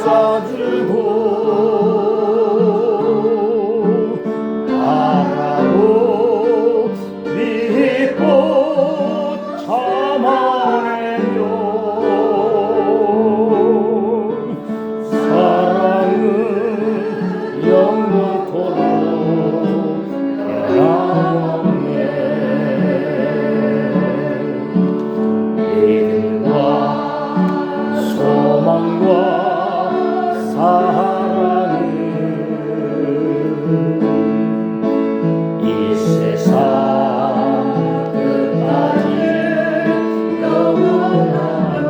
찾아주고 바라고 믿고 참아내며 사랑은 영원토록 변함없네. 믿음과 소망과 사랑은 이 세상 끝까지 영원하며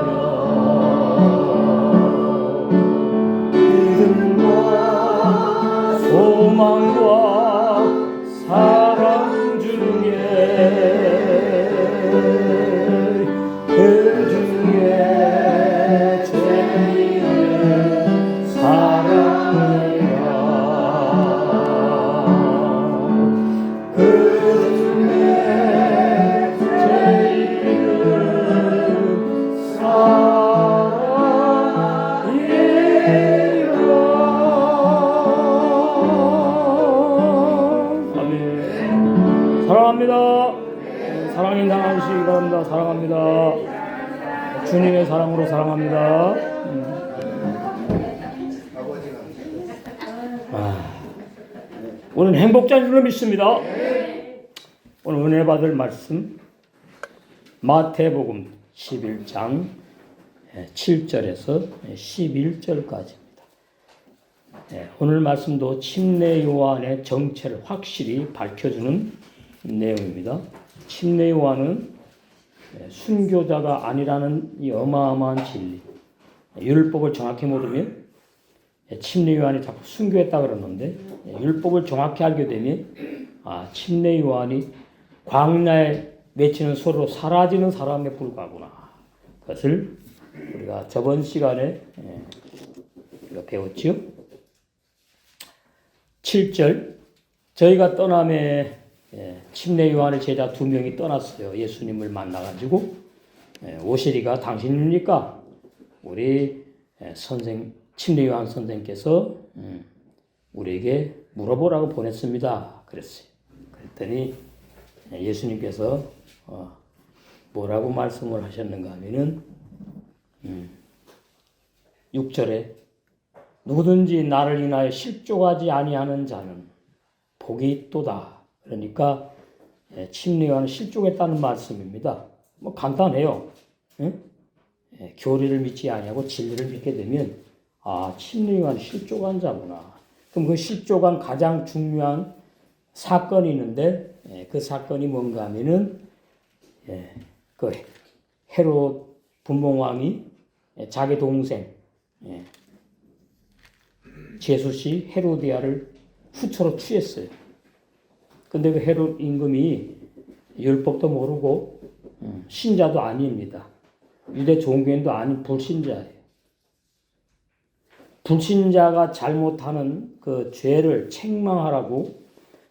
믿음과 소망과 사랑 중에 그 중에 제일 사랑이야. 그 중에 제일 사랑이야. 아멘. 사랑합니다. 사랑 인상하시기 바랍니다. 사랑합니다. 주님의 사랑으로 사랑합니다. 오늘 행복자인 줄로 믿습니다. 오늘 은혜 받을 말씀 마태복음 11장 7절에서 11절까지입니다. 오늘 말씀도 침례 요한의 정체를 확실히 밝혀주는 내용입니다. 침례 요한은 순교자가 아니라는 이 어마어마한 진리, 율법을 정확히 모르면 침례 요한이 자꾸 순교했다 그러는데 율법을 정확히 알게 되면 침례 요한이 광야에 맺히는 소리로 사라지는 사람에 불과하구나. 그것을 우리가 저번 시간에 우리가 배웠죠. 7절 저희가 떠남에 침례 요한의 제자 2명이 떠났어요. 예수님을 만나가지고 오시리가 당신입니까? 우리 침례 요한 선생께서 우리에게 물어보라고 보냈습니다. 그랬어요. 그랬더니 예수님께서 뭐라고 말씀을 하셨는가 하면은 6절에 누구든지 나를 인하여 실족하지 아니하는 자는 복이 있도다. 그러니까 침례 요한은 실족했다는 말씀입니다. 뭐 간단해요. 교리를 믿지 아니하고 진리를 믿게 되면 침례 요한이 실족한 자구나. 그럼 그 실족한 가장 중요한 사건이 있는데 그 사건이 뭔가 하면은 그 헤롯 분봉왕이 자기 동생 제수씨 헤로디아를 후처로 취했어요. 근데 그 헤롯 임금이 율법도 모르고 신자도 아닙니다. 유대 종교인도 아닌 불신자예요. 불신자가 잘못하는 그 죄를 책망하라고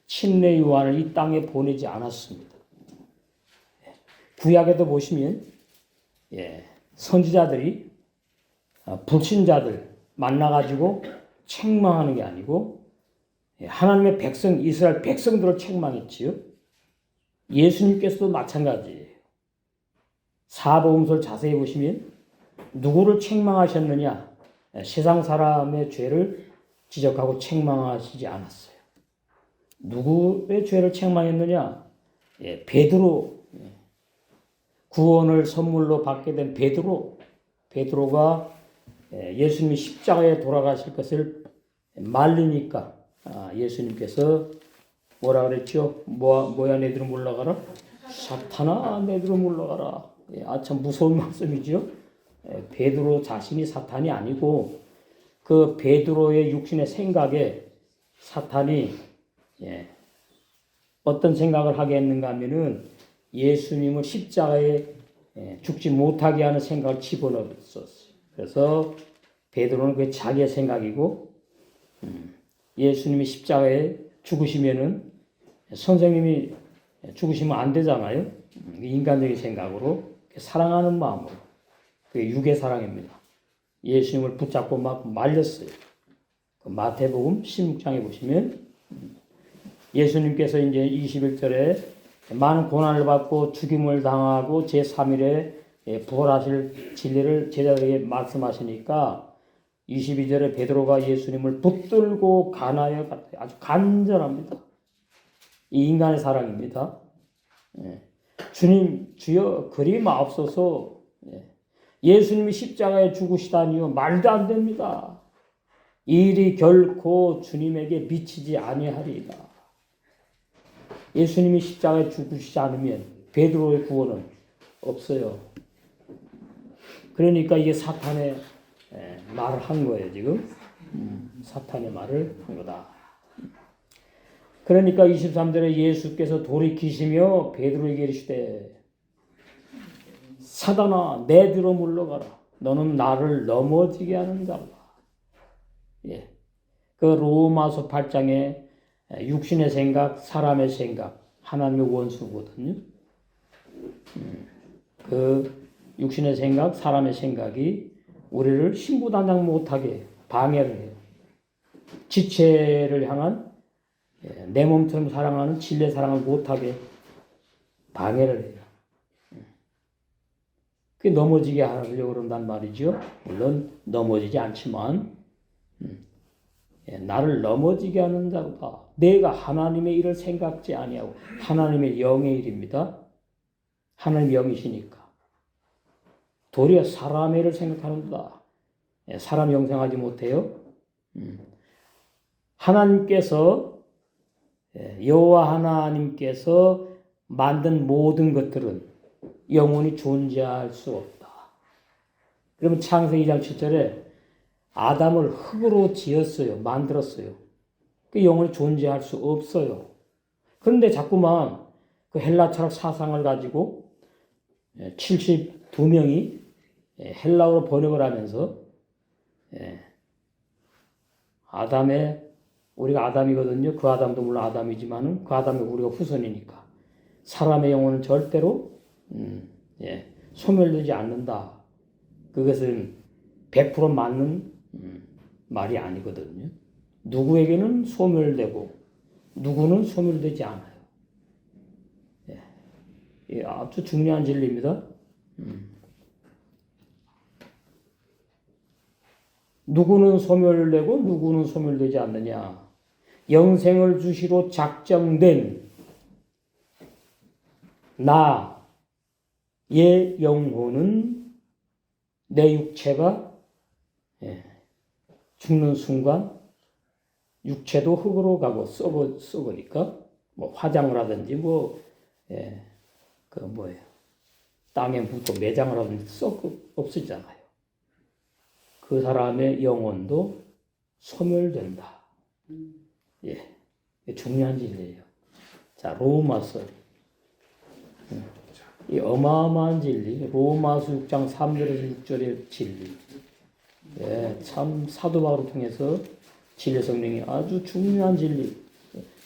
침례 요한을 이 땅에 보내지 않았습니다. 구약에도 보시면 선지자들이 불신자들 만나가지고 책망하는 게 아니고 하나님의 백성 이스라엘 백성들을 책망했지요. 예수님께서도 마찬가지예요. 사복음서를 자세히 보시면 누구를 책망하셨느냐? 세상 사람의 죄를 지적하고 책망하시지 않았어요. 누구의 죄를 책망했느냐? 베드로, 구원을 선물로 받게 된 베드로가 예수님이 십자가에 돌아가실 것을 말리니까 예수님께서 뭐라 그랬죠? 뭐야 너희들은 물러가라? 사탄아 너희들은 물러가라. 참 무서운 말씀이죠. 베드로 자신이 사탄이 아니고 그 베드로의 육신의 생각에 사탄이 어떤 생각을 하게 했는가 하면은 예수님을 십자가에 죽지 못하게 하는 생각을 집어넣었어요. 그래서 베드로는 그게 자기의 생각이고 예수님이 십자가에 죽으시면은 선생님이 죽으시면 안 되잖아요. 인간적인 생각으로 사랑하는 마음으로 그게 육의 사랑입니다. 예수님을 붙잡고 막 말렸어요. 그 마태복음 16장에 보시면 예수님께서 이제 21절에 많은 고난을 받고 죽임을 당하고 제3일에 부활하실 진리를 제자들에게 말씀하시니까 22절에 베드로가 예수님을 붙들고 가나요? 아주 간절합니다. 이 인간의 사랑입니다. 주님 주여 그리 마옵소서. 예수님이 십자가에 죽으시다니요 말도 안 됩니다. 이 일이 결코 주님에게 미치지 아니하리이다. 예수님이 십자가에 죽으시지 않으면 베드로의 구원은 없어요. 그러니까 이게 사탄의 말을 한 거예요, 지금. 사탄의 말을 한 거다. 그러니까 23절에 예수께서 돌이키시며 베드로에게 이르시되 사단아 내 뒤로 물러가라. 너는 나를 넘어지게 하는 자라. 예. 그 로마서 8장에 육신의 생각, 사람의 생각, 하나님의 원수거든요. 그 육신의 생각, 사람의 생각이 우리를 신부단장 못하게 방해를 해요. 지체를 향한 내 몸처럼 사랑하는 진리의 사랑을 못하게 방해를 해요. 그게 넘어지게 하려고 그런단 말이죠. 물론 넘어지지 않지만 나를 넘어지게 하는 자로다. 내가 하나님의 일을 생각지 아니하고 하나님의 영의 일입니다. 하나님 영이시니까. 도리어 사람의 일을 생각하는다. 사람 영생하지 못해요. 하나님께서 여호와 하나님께서 만든 모든 것들은 영원히 존재할 수 없다. 그러면 창세기 2장 7절에 아담을 흙으로 지었어요. 만들었어요. 그 영원히 존재할 수 없어요. 그런데 자꾸만 그 헬라 철학 사상을 가지고 72명이 헬라어로 번역을 하면서 우리가 아담이거든요. 그 아담도 물론 아담이지만은 그 아담이 우리가 후손이니까 사람의 영혼은 절대로 소멸되지 않는다. 그것은 100% 맞는 말이 아니거든요. 누구에게는 소멸되고 누구는 소멸되지 않아요. 아주 중요한 진리입니다. 누구는 소멸되고 누구는 소멸되지 않느냐. 영생을 주시로 작정된 나의 영혼은 내 육체가 죽는 순간 육체도 흙으로 가고 썩으니까 뭐 화장을 하든지 땅에 묻고 매장을 하든지 없어지잖아요. 그 사람의 영혼도 소멸된다. 중요한 진리예요. 자, 로마서. 이 어마어마한 진리. 로마서 6장 3절에서 6절의 진리. 참 사도 바울을 통해서 진리 성령이 아주 중요한 진리.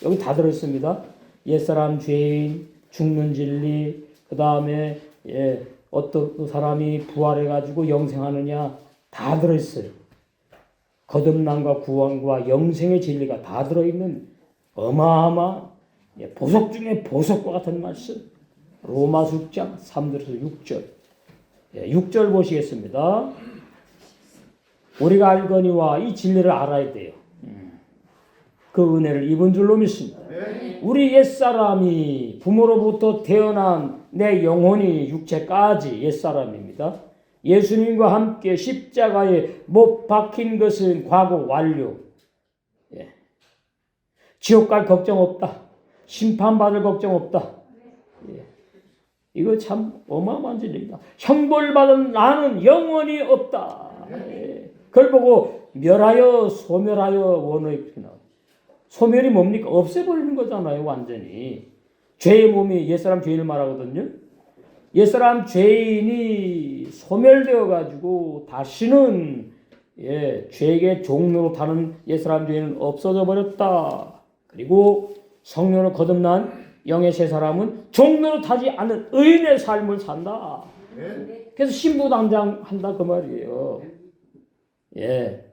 여기 다 들어있습니다. 옛사람 죄인, 죽는 진리, 그 다음에 어떤 사람이 부활해가지고 영생하느냐 다 들어있어요. 거듭남과 구원과 영생의 진리가 다 들어있는 어마어마한 보석 중에 보석과 같은 말씀. 로마서 6장 3절에서 6절. 6절 보시겠습니다. 우리가 알거니와 이 진리를 알아야 돼요. 그 은혜를 입은 줄로 믿습니다. 우리 옛사람이 부모로부터 태어난 내 영혼이 육체까지 옛사람입니다. 예수님과 함께 십자가에 못 박힌 것은 과거 완료. 지옥 갈 걱정 없다. 심판받을 걱정 없다. 이거 참 어마어마한 진리입니다. 형벌받은 나는 영원히 없다. 그걸 보고 멸하여 소멸하여 원어에 그렇게 나와요. 소멸이 뭡니까? 없애버리는 거잖아요. 완전히. 죄의 몸이 옛사람 죄인을 말하거든요. 옛사람 죄인이 소멸되어 가지고 다시는 죄의 종로로 타는 옛사람 죄인은 없어져 버렸다. 그리고 성령으로 거듭난 영의 새 사람은 종로로 타지 않는 의인의 삶을 산다. 그래서 신부당장 한다 그 말이에요. 예.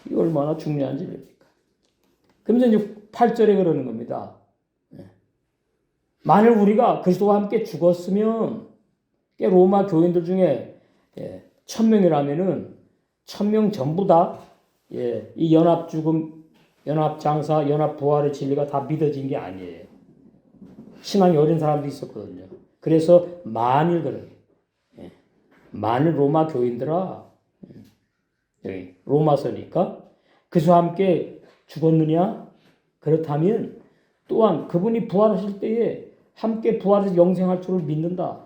이 얼마나 중요한 진리입니까? 그러면서 이제 8절에 그러는 겁니다. 예. 만일 우리가 그리스도와 함께 죽었으면 로마 교인들 중에 1000명이라면은 1000명 전부 다 이 연합 죽음, 연합 장사, 연합 부활의 진리가 다 믿어진 게 아니에요. 신앙이 어린 사람도 있었거든요. 그래서 만일 그래, 만일 로마 교인들아, 여기 로마서니까 그리스도와 함께 죽었느냐? 그렇다면 또한 그분이 부활하실 때에 함께 부활해서 영생할 줄을 믿는다.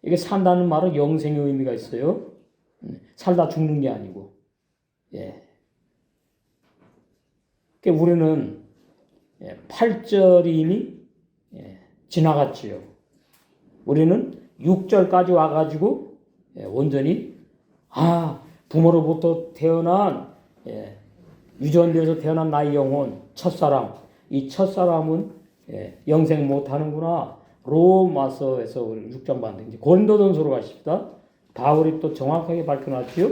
이게 산다는 말은 영생의 의미가 있어요. 살다 죽는 게 아니고. 예. 그러니까 우리는 8절이 이미 지나갔지요. 우리는 6절까지 와가지고 온전히 부모로부터 태어난 유전되어서 태어난 나의 영혼 첫사람, 이 첫사람은 영생 못하는구나. 로마서에서 우리 6장 봤는데 고린도전서로 가십시다. 바울이 또 정확하게 밝혀놨지요.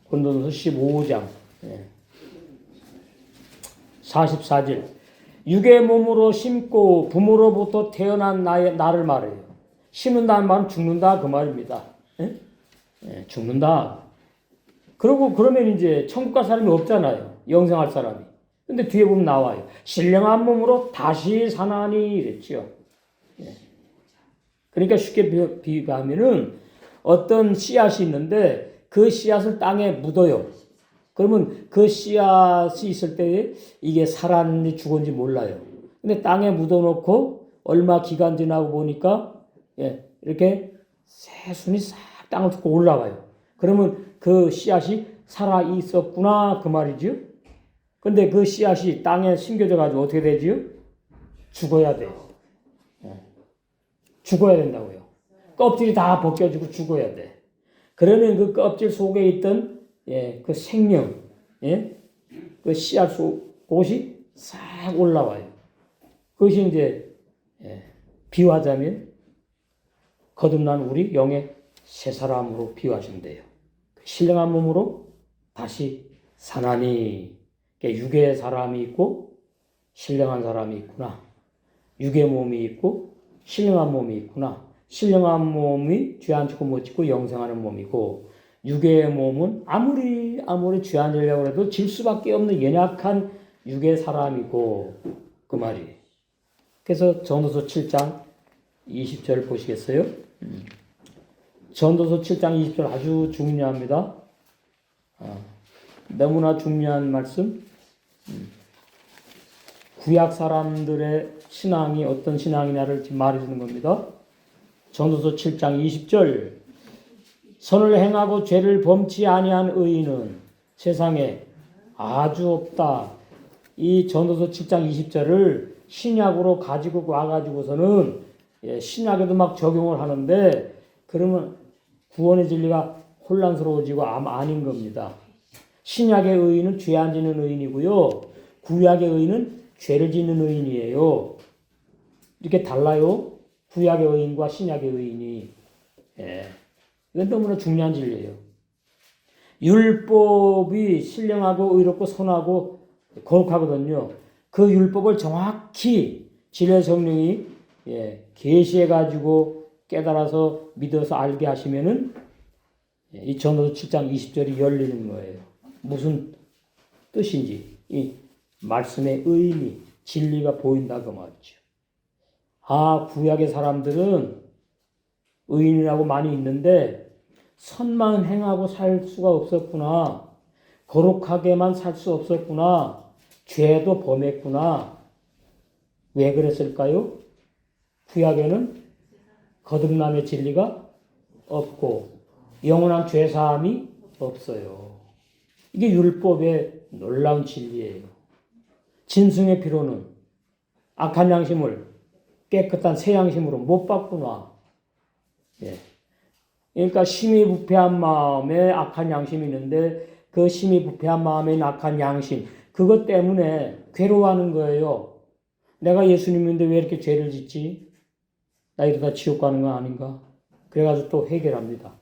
고린도전서 15장 44절 육의 몸으로 심고 부모로부터 태어난 나를 말해요. 심는다는 말은 죽는다 그 말입니다. 죽는다. 그러면 이제 천국 갈 사람이 없잖아요. 영생할 사람이. 근데 뒤에 보면 나와요. 신령한 몸으로 다시 사나니 이랬죠. 그러니까 쉽게 비유하면은 어떤 씨앗이 있는데 그 씨앗을 땅에 묻어요. 그러면 그 씨앗이 있을 때에 이게 살았는지 죽었는지 몰라요. 근데 땅에 묻어놓고 얼마 기간 지나고 보니까 이렇게 새순이 싹 땅을 뚫고 올라와요. 그러면 그 씨앗이 살아 있었구나 그 말이죠. 근데 그 씨앗이 땅에 심겨져 가지고 어떻게 되지요? 죽어야 돼요. 죽어야 된다고요. 껍질이 다 벗겨지고 죽어야 돼. 그러면 그 껍질 속에 있던 그 생명, 그 씨앗 곳이 싹 올라와요. 그것이 이제 비유하자면 거듭난 우리 영의 새 사람으로 비유하신대요. 신령한 몸으로 다시 사나니. 육의 사람이 있고 신령한 사람이 있구나. 육의 몸이 있고 신령한 몸이 있구나. 신령한 몸이 죄 안 짓고 못 짓고 영생하는 몸이고 육의 몸은 아무리 죄 안 지려고 해도 질 수밖에 없는 연약한 육의 사람이고 그 말이. 그래서 전도서 7장 20절 보시겠어요? 전도서 7장 20절 아주 중요합니다. 너무나 중요한 말씀. 구약 사람들의 신앙이 어떤 신앙이냐를 지금 말해주는 겁니다. 전도서 7장 20절 선을 행하고 죄를 범치 아니한 의인은 세상에 아주 없다. 이 전도서 7장 20절을 신약으로 가지고 와가지고서는 신약에도 막 적용을 하는데 그러면 구원의 진리가 혼란스러워지고 아닌 겁니다. 신약의 의인은 죄 안 짓는 의인이고요. 구약의 의인은 죄를 짓는 의인이에요. 이렇게 달라요. 구약의 의인과 신약의 의인이. 이건 너무나 중요한 진리예요. 율법이 신령하고 의롭고 선하고 거룩하거든요. 그 율법을 정확히 진리의 성령이 계시해 가지고 깨달아서 믿어서 알게 하시면은 이 전도서 7장 20절이 열리는 거예요. 무슨 뜻인지 이 말씀의 의미, 진리가 보인다 그 말이죠. 구약의 사람들은 의인이라고 많이 있는데 선만 행하고 살 수가 없었구나. 거룩하게만 살 수 없었구나. 죄도 범했구나. 왜 그랬을까요? 구약에는 거듭남의 진리가 없고 영원한 죄사함이 없어요. 이게 율법의 놀라운 진리예요. 진승의 피로는 악한 양심을 깨끗한 새 양심으로 못 바꾸나. 그러니까 심히 부패한 마음에 악한 양심이 있는데 그 심히 부패한 마음에 악한 양심 그것 때문에 괴로워하는 거예요. 내가 예수님인데 왜 이렇게 죄를 짓지? 나 이러다 지옥 가는 거 아닌가? 그래가지고 또 해결합니다.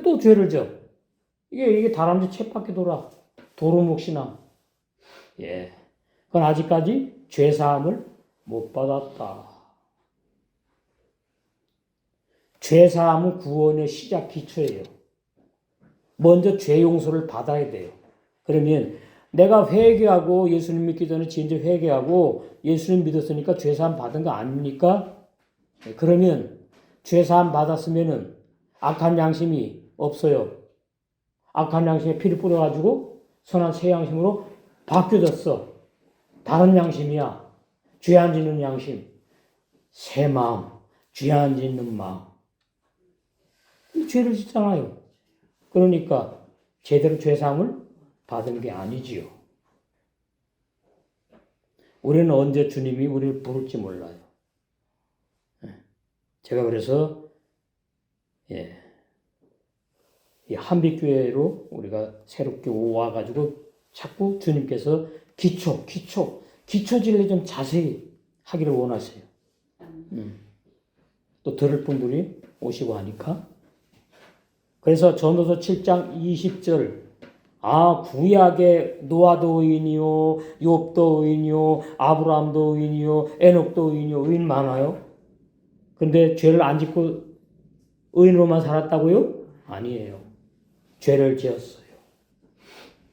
또 죄를 져. 이게 다람쥐 쳇바퀴 돌아. 도루묵시나. 예. 그건 아직까지 죄사함을 못 받았다. 죄사함은 구원의 시작 기초예요. 먼저 죄 용서를 받아야 돼요. 그러면 내가 회개하고 예수님 믿기 전에 진짜 회개하고 예수님 믿었으니까 죄사함 받은 거 아닙니까? 그러면 죄사함 받았으면은 악한 양심이 없어요. 악한 양심에 피를 뿌려가지고 선한 새 양심으로 바뀌어졌어. 다른 양심이야. 죄 안 짓는 양심. 새 마음. 죄 안 짓는 마음. 죄를 짓잖아요. 그러니까 제대로 죄사함을 받은 게 아니지요. 우리는 언제 주님이 우리를 부를지 몰라요. 제가 그래서 이 한빛교회로 우리가 새롭게 와가지고 자꾸 주님께서 기초 진리 좀 자세히 하기를 원하세요. 또 들을 분들이 오시고 하니까. 그래서 전도서 7장 20절 구약의 노아도 의인이요 욥도 의인이요 아브라함도 의인이요 에녹도 의인이요 의인 많아요. 근데 죄를 안 짓고 의인으로만 살았다고요? 아니에요. 죄를 지었어요.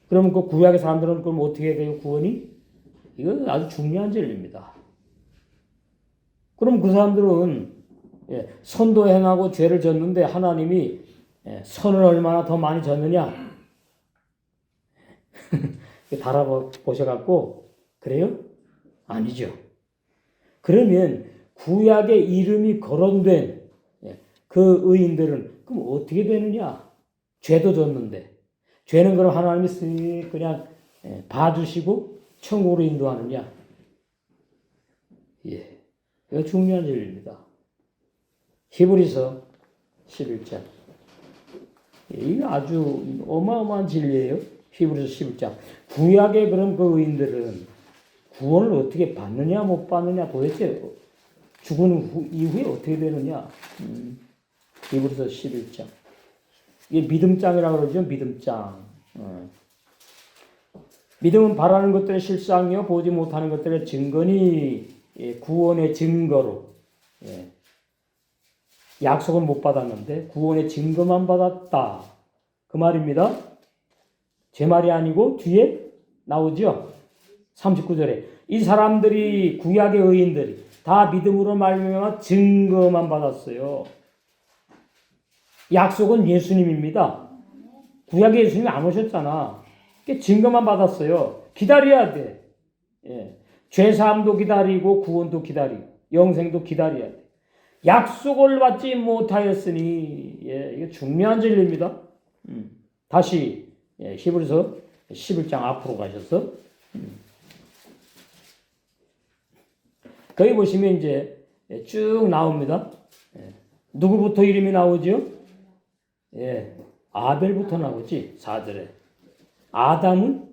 그러면 그 구약의 사람들은 그럼 어떻게 돼요? 구원이? 이건 아주 중요한 진리입니다. 그럼 그 사람들은 선도 행하고 죄를 졌는데 하나님이 선을 얼마나 더 많이 졌느냐? 달아보셔갖고 그래요? 아니죠. 그러면 구약에 이름이 거론된 그 의인들은 그럼 어떻게 되느냐? 죄도 졌는데 죄는 그럼 하나님이 쓱 그냥 봐주시고 천국으로 인도하느냐? 이거 중요한 진리입니다. 히브리서 11장. 이게 아주 어마어마한 진리예요. 히브리서 11장. 구약의 그런 그 의인들은 구원을 어떻게 받느냐 못 받느냐 도대체 죽은 이후에 어떻게 되느냐. 히브리서 11장. 이게 믿음장이라고 그러죠. 믿음장. 믿음은 바라는 것들의 실상이요 보지 못하는 것들의 증거니 구원의 증거로. 약속은 못 받았는데 구원의 증거만 받았다. 그 말입니다. 제 말이 아니고 뒤에 나오죠. 39절에 이 사람들이 구약의 의인들이 다 믿음으로 말미암아 증거만 받았어요. 약속은 예수님입니다. 구약의 예수님이 안 오셨잖아. 증거만 받았어요. 기다려야 돼. 죄사함도 기다리고 구원도 기다리고 영생도 기다려야 돼. 약속을 받지 못하였으니 이게 중요한 진리입니다. 다시 히브리서 11장 앞으로 가셔서 거기 보시면 이제 쭉 나옵니다. 누구부터 이름이 나오죠? 아벨부터 나오지. 4절에 아담은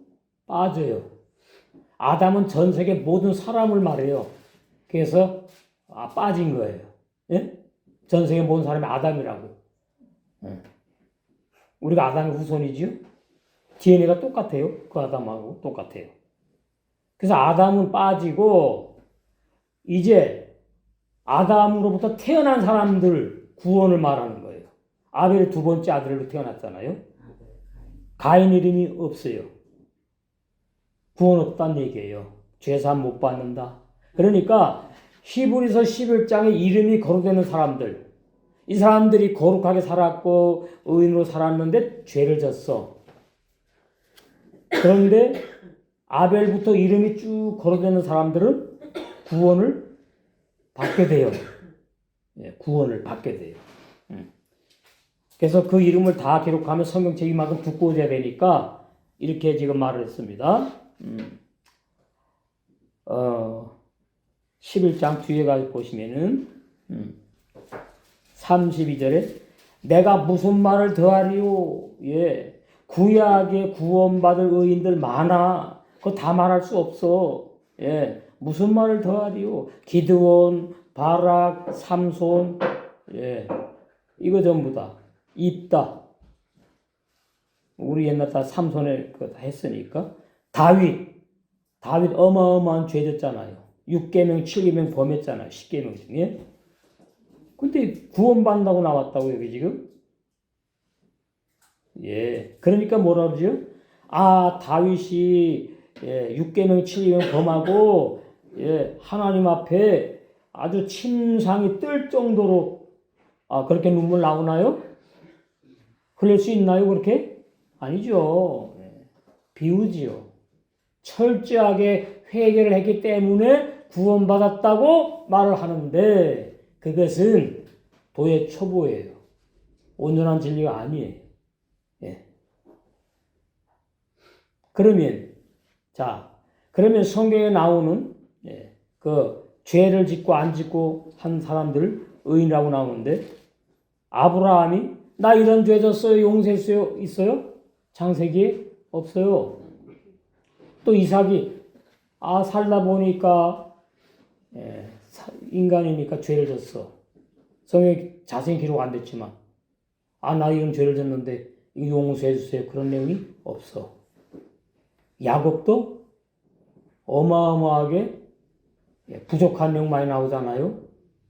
빠져요. 아담은 전 세계 모든 사람을 말해요. 그래서 빠진 거예요. 전 세계 모든 사람이 아담이라고. 우리가 아담의 후손이지요? DNA가 똑같아요. 그 아담하고 똑같아요. 그래서 아담은 빠지고 이제 아담으로부터 태어난 사람들 구원을 말하는 거예요. 아벨의 두 번째 아들로 태어났잖아요. 가인 이름이 없어요. 구원 없다는 얘기예요. 죄사함 못 받는다. 그러니까 히브리서 11장에 이름이 거론되는 사람들, 이 사람들이 거룩하게 살았고 의인으로 살았는데 죄를 졌어. 그런데 아벨부터 이름이 쭉 거론되는 사람들은 구원을 받게 돼요. 구원을 받게 돼요. 그래서 그 이름을 다 기록하면 성경책이 이만큼 두꺼워져야 되니까 이렇게 지금 말을 했습니다. 11장 뒤에 가서 보시면은 32절에 내가 무슨 말을 더하리요? 구약에 구원받을 의인들 많아. 그거 다 말할 수 없어. 무슨 말을 더하리요? 기드온, 바락, 삼손, 이거 전부 다 있다. 우리 옛날 다 삼손에 그거 다 했으니까. 다윗 어마어마한 죄졌잖아요. 6계명, 7계명 범했잖아요. 10계명 중에. 근데 구원받는다고 나왔다고 여기 지금. 예. 그러니까 뭐라 그러죠? 다윗이 6계명, 7계명 범하고 하나님 앞에 아주 침상이 뜰 정도로 그렇게 눈물 나오나요? 흘릴 수 있나요? 그렇게? 아니죠. 비우지요. 철저하게 회개를 했기 때문에 구원받았다고 말을 하는데 그것은 도의 초보예요. 온전한 진리가 아니에요. 그러면 성경에 나오는 그 죄를 짓고 안 짓고 한 사람들 의인이라고 나오는데 아브라함이 나 이런 죄 졌어요 용서했어요 있어요? 창세기에 없어요. 또 이삭이 살다 보니까 인간이니까 죄를 졌어. 성경에 자세히 기록 안 됐지만 나 이런 죄를 졌는데 용서해 주세요. 그런 내용이 없어. 야곱도 어마어마하게 부족한 내용 많이 나오잖아요.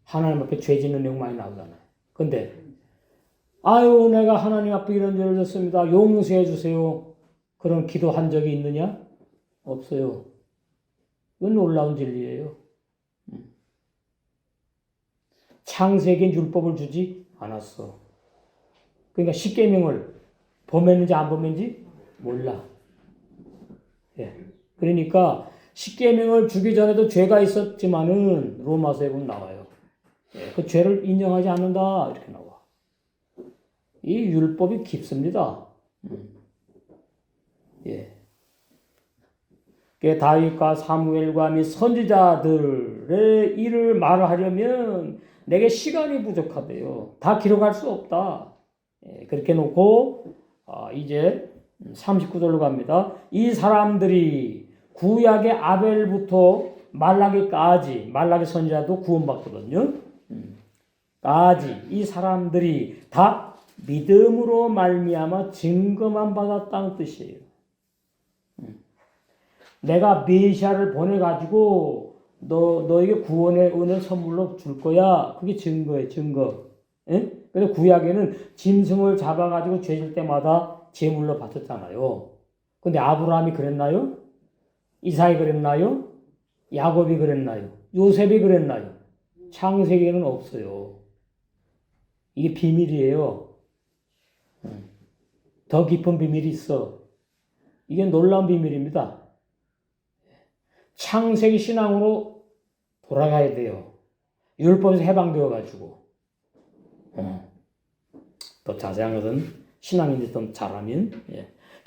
하나님 앞에 죄 짓는 내용 많이 나오잖아요. 근데 내가 하나님 앞에 이런 죄를 졌습니다. 용서해 주세요. 그런 기도한 적이 있느냐? 없어요. 이건 놀라운 진리예요. 창세기엔 율법을 주지 않았어. 그러니까 십계명을 범했는지 안 범했는지 몰라. 그러니까 십계명을 주기 전에도 죄가 있었지만은 로마서에 보면 나와요. 그 죄를 인정하지 않는다 이렇게 나와. 이 율법이 깊습니다. 다윗과 사무엘과 및 선지자들의 일을 말하려면 내게 시간이 부족하대요. 다 기록할 수 없다. 그렇게 놓고 이제 39절로 갑니다. 이 사람들이 구약의 아벨부터 말라기까지 말라기 선지자도 구원받거든요. 이 사람들이 다 믿음으로 말미암아 증거만 받았다는 뜻이에요. 내가 메시아를 보내가지고 너에게 구원의 은혜를 선물로 줄 거야. 그게 증거예요. 증거. 그래서 구약에는 짐승을 잡아가지고 죄질 때마다 제물로 바쳤잖아요. 근데 아브라함이 그랬나요? 이삭이 그랬나요? 야곱이 그랬나요? 요셉이 그랬나요? 창세기에는 없어요. 이게 비밀이에요. 더 깊은 비밀이 있어. 이게 놀라운 비밀입니다. 창세기 신앙으로 돌아가야 돼요. 율법에서 해방되어가지고. 더 자세한 것은 신앙인지 좀 잘하면.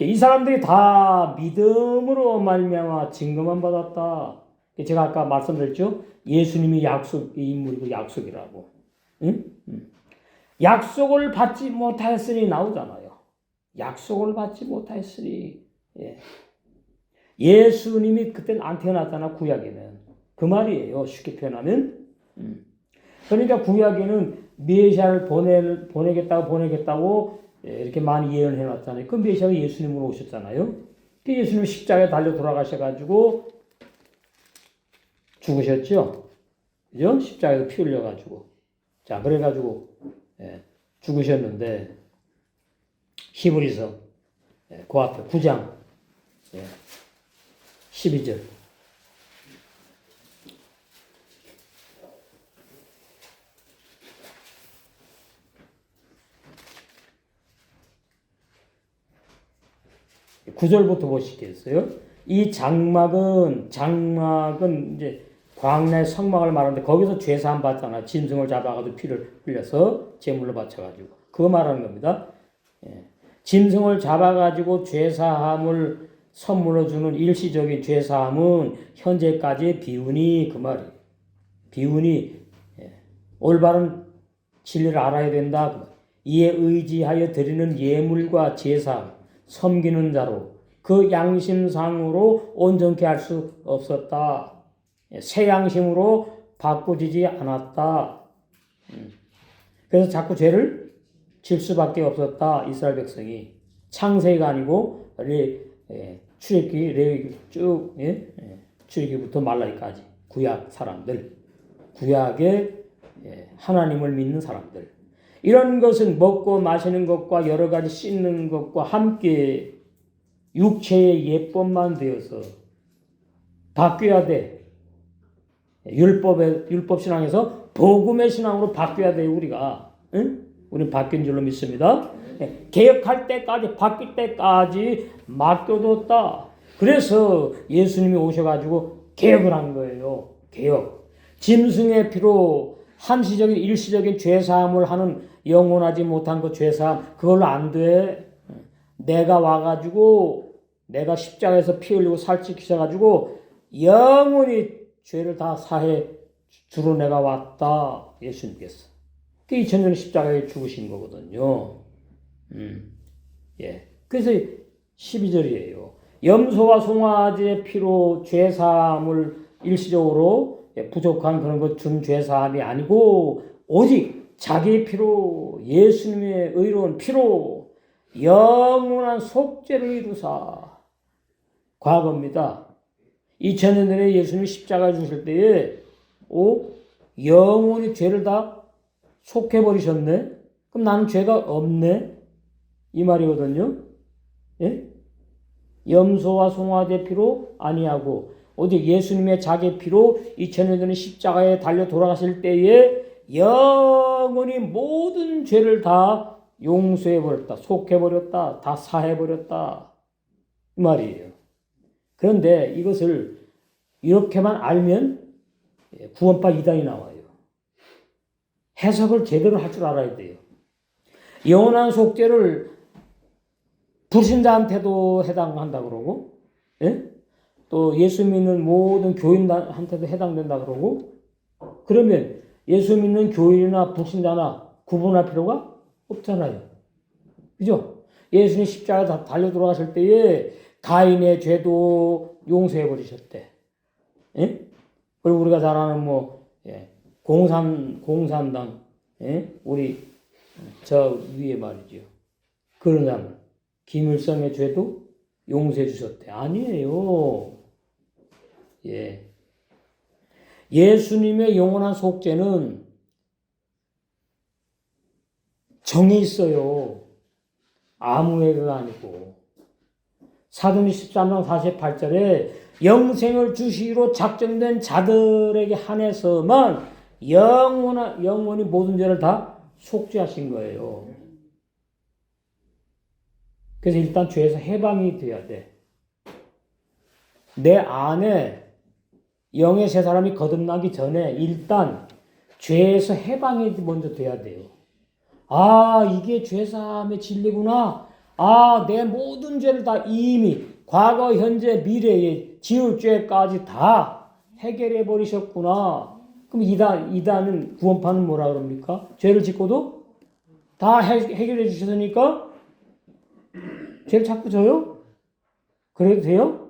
이 사람들이 다 믿음으로 말미암아 증거만 받았다. 제가 아까 말씀드렸죠. 예수님이 약속의 인물이고 약속이라고. 약속을 받지 못하였으니 나오잖아요. 약속을 받지 못하였으니. 예수님이 그때는 안 태어났잖아. 구약에는. 그 말이에요. 쉽게 표현하면. 그러니까 구약에는 메시아를 보내겠다고 이렇게 많이 예언해 놨잖아요. 그 메시아가 예수님으로 오셨잖아요. 그 예수님 십자가에 달려 돌아가셔가지고 죽으셨죠. 그죠? 십자가에서 피 흘려가지고. 그래가지고 죽으셨는데 히브리서 그 앞에 9장 12절. 구절부터 보시겠어요? 이 장막은 이제 광야의 성막을 말하는데 거기서 죄사함 받잖아. 짐승을 잡아가지고 피를 흘려서 제물로 바쳐가지고 그거 말하는 겁니다. 짐승을 잡아가지고 죄사함을 선물로 주는 일시적인 죄사함은 현재까지의 비운이 그 말이에요. 비운이 올바른 진리를 알아야 된다. 이에 의지하여 드리는 예물과 제사 섬기는 자로 그 양심상으로 온전케 할 수 없었다. 새 양심으로 바꾸지지 않았다. 그래서 자꾸 죄를 질 수밖에 없었다. 이스라엘 백성이. 창세기가 아니고 출애굽기, 레위기 쭉 출애굽기부터 말라기까지 구약 사람들, 구약의 하나님을 믿는 사람들, 이런 것은 먹고 마시는 것과 여러 가지 씻는 것과 함께 육체의 예법만 되어서 바뀌어야 돼. 율법 신앙에서 복음의 신앙으로 바뀌어야 돼요, 우리가. 응? 우리는 바뀐 줄로 믿습니다. 개혁할 때까지, 바뀔 때까지 맡겨뒀다. 그래서 예수님이 오셔가지고 개혁을 한 거예요. 개혁. 짐승의 피로 한시적인, 일시적인 죄사함을 하는 영원하지 못한 그 죄사함, 그걸로 안 돼. 내가 와가지고, 내가 십자가에서 피 흘리고 살찌키셔가지고, 영원히 죄를 다 사해 주로 내가 왔다. 예수님께서. 그 2000년 십자가에 죽으신 거거든요. 예. 그래서 12절이에요. 염소와 송아지의 피로 죄사함을 일시적으로 부족한 그런 것 준 죄사함이 아니고 오직 자기의 피로 예수님의 의로운 피로 영원한 속죄를 이루사. 과거입니다. 2000년 전에 예수님이 십자가에 죽으실 때에 영원히 죄를 다 속해버리셨네? 그럼 나는 죄가 없네? 이 말이거든요. 예? 염소와 송아지의 피로 아니하고 오직 예수님의 자기 피로 2000년 전에 십자가에 달려 돌아가실 때에 영원히 모든 죄를 다 용서해버렸다. 속해버렸다. 다 사해버렸다. 이 말이에요. 그런데 이것을 이렇게만 알면 구원파 이단이 나와요. 해석을 제대로 할 줄 알아야 돼요. 영원한 속죄를 불신자한테도 해당한다 그러고, 예? 또 예수 믿는 모든 교인한테도 해당된다 그러고, 그러면 예수 믿는 교인이나 불신자나 구분할 필요가 없잖아요. 그죠? 예수님 십자가에 달려 돌아가실 때에 가인의 죄도 용서해 버리셨대. 예? 그리고 우리가 잘 아는 공산당, 예? 우리 저 위에 말이죠. 그런 사람 김일성의 죄도 용서해 주셨대. 아니에요. 예. 예수님의 영원한 속죄는 정이 있어요. 아무 애가 아니고. 사도행 13장 48절에 영생을 주시기로 작정된 자들에게 한해서만 영원히 모든 죄를 다 속죄하신 거예요. 그래서 일단 죄에서 해방이 돼야 돼. 내 안에 영의 세 사람이 거듭나기 전에 일단 죄에서 해방이 먼저 돼야 돼요. 아, 이게 죄사함의 진리구나. 아, 내 모든 죄를 다 이미 과거, 현재, 미래에 지을 죄까지 다 해결해 버리셨구나. 그럼 이단은 구원파는 뭐라 그럽니까? 죄를 짓고도 다 해결해 주셨으니까 죄를 자꾸 져요? 그래도 돼요?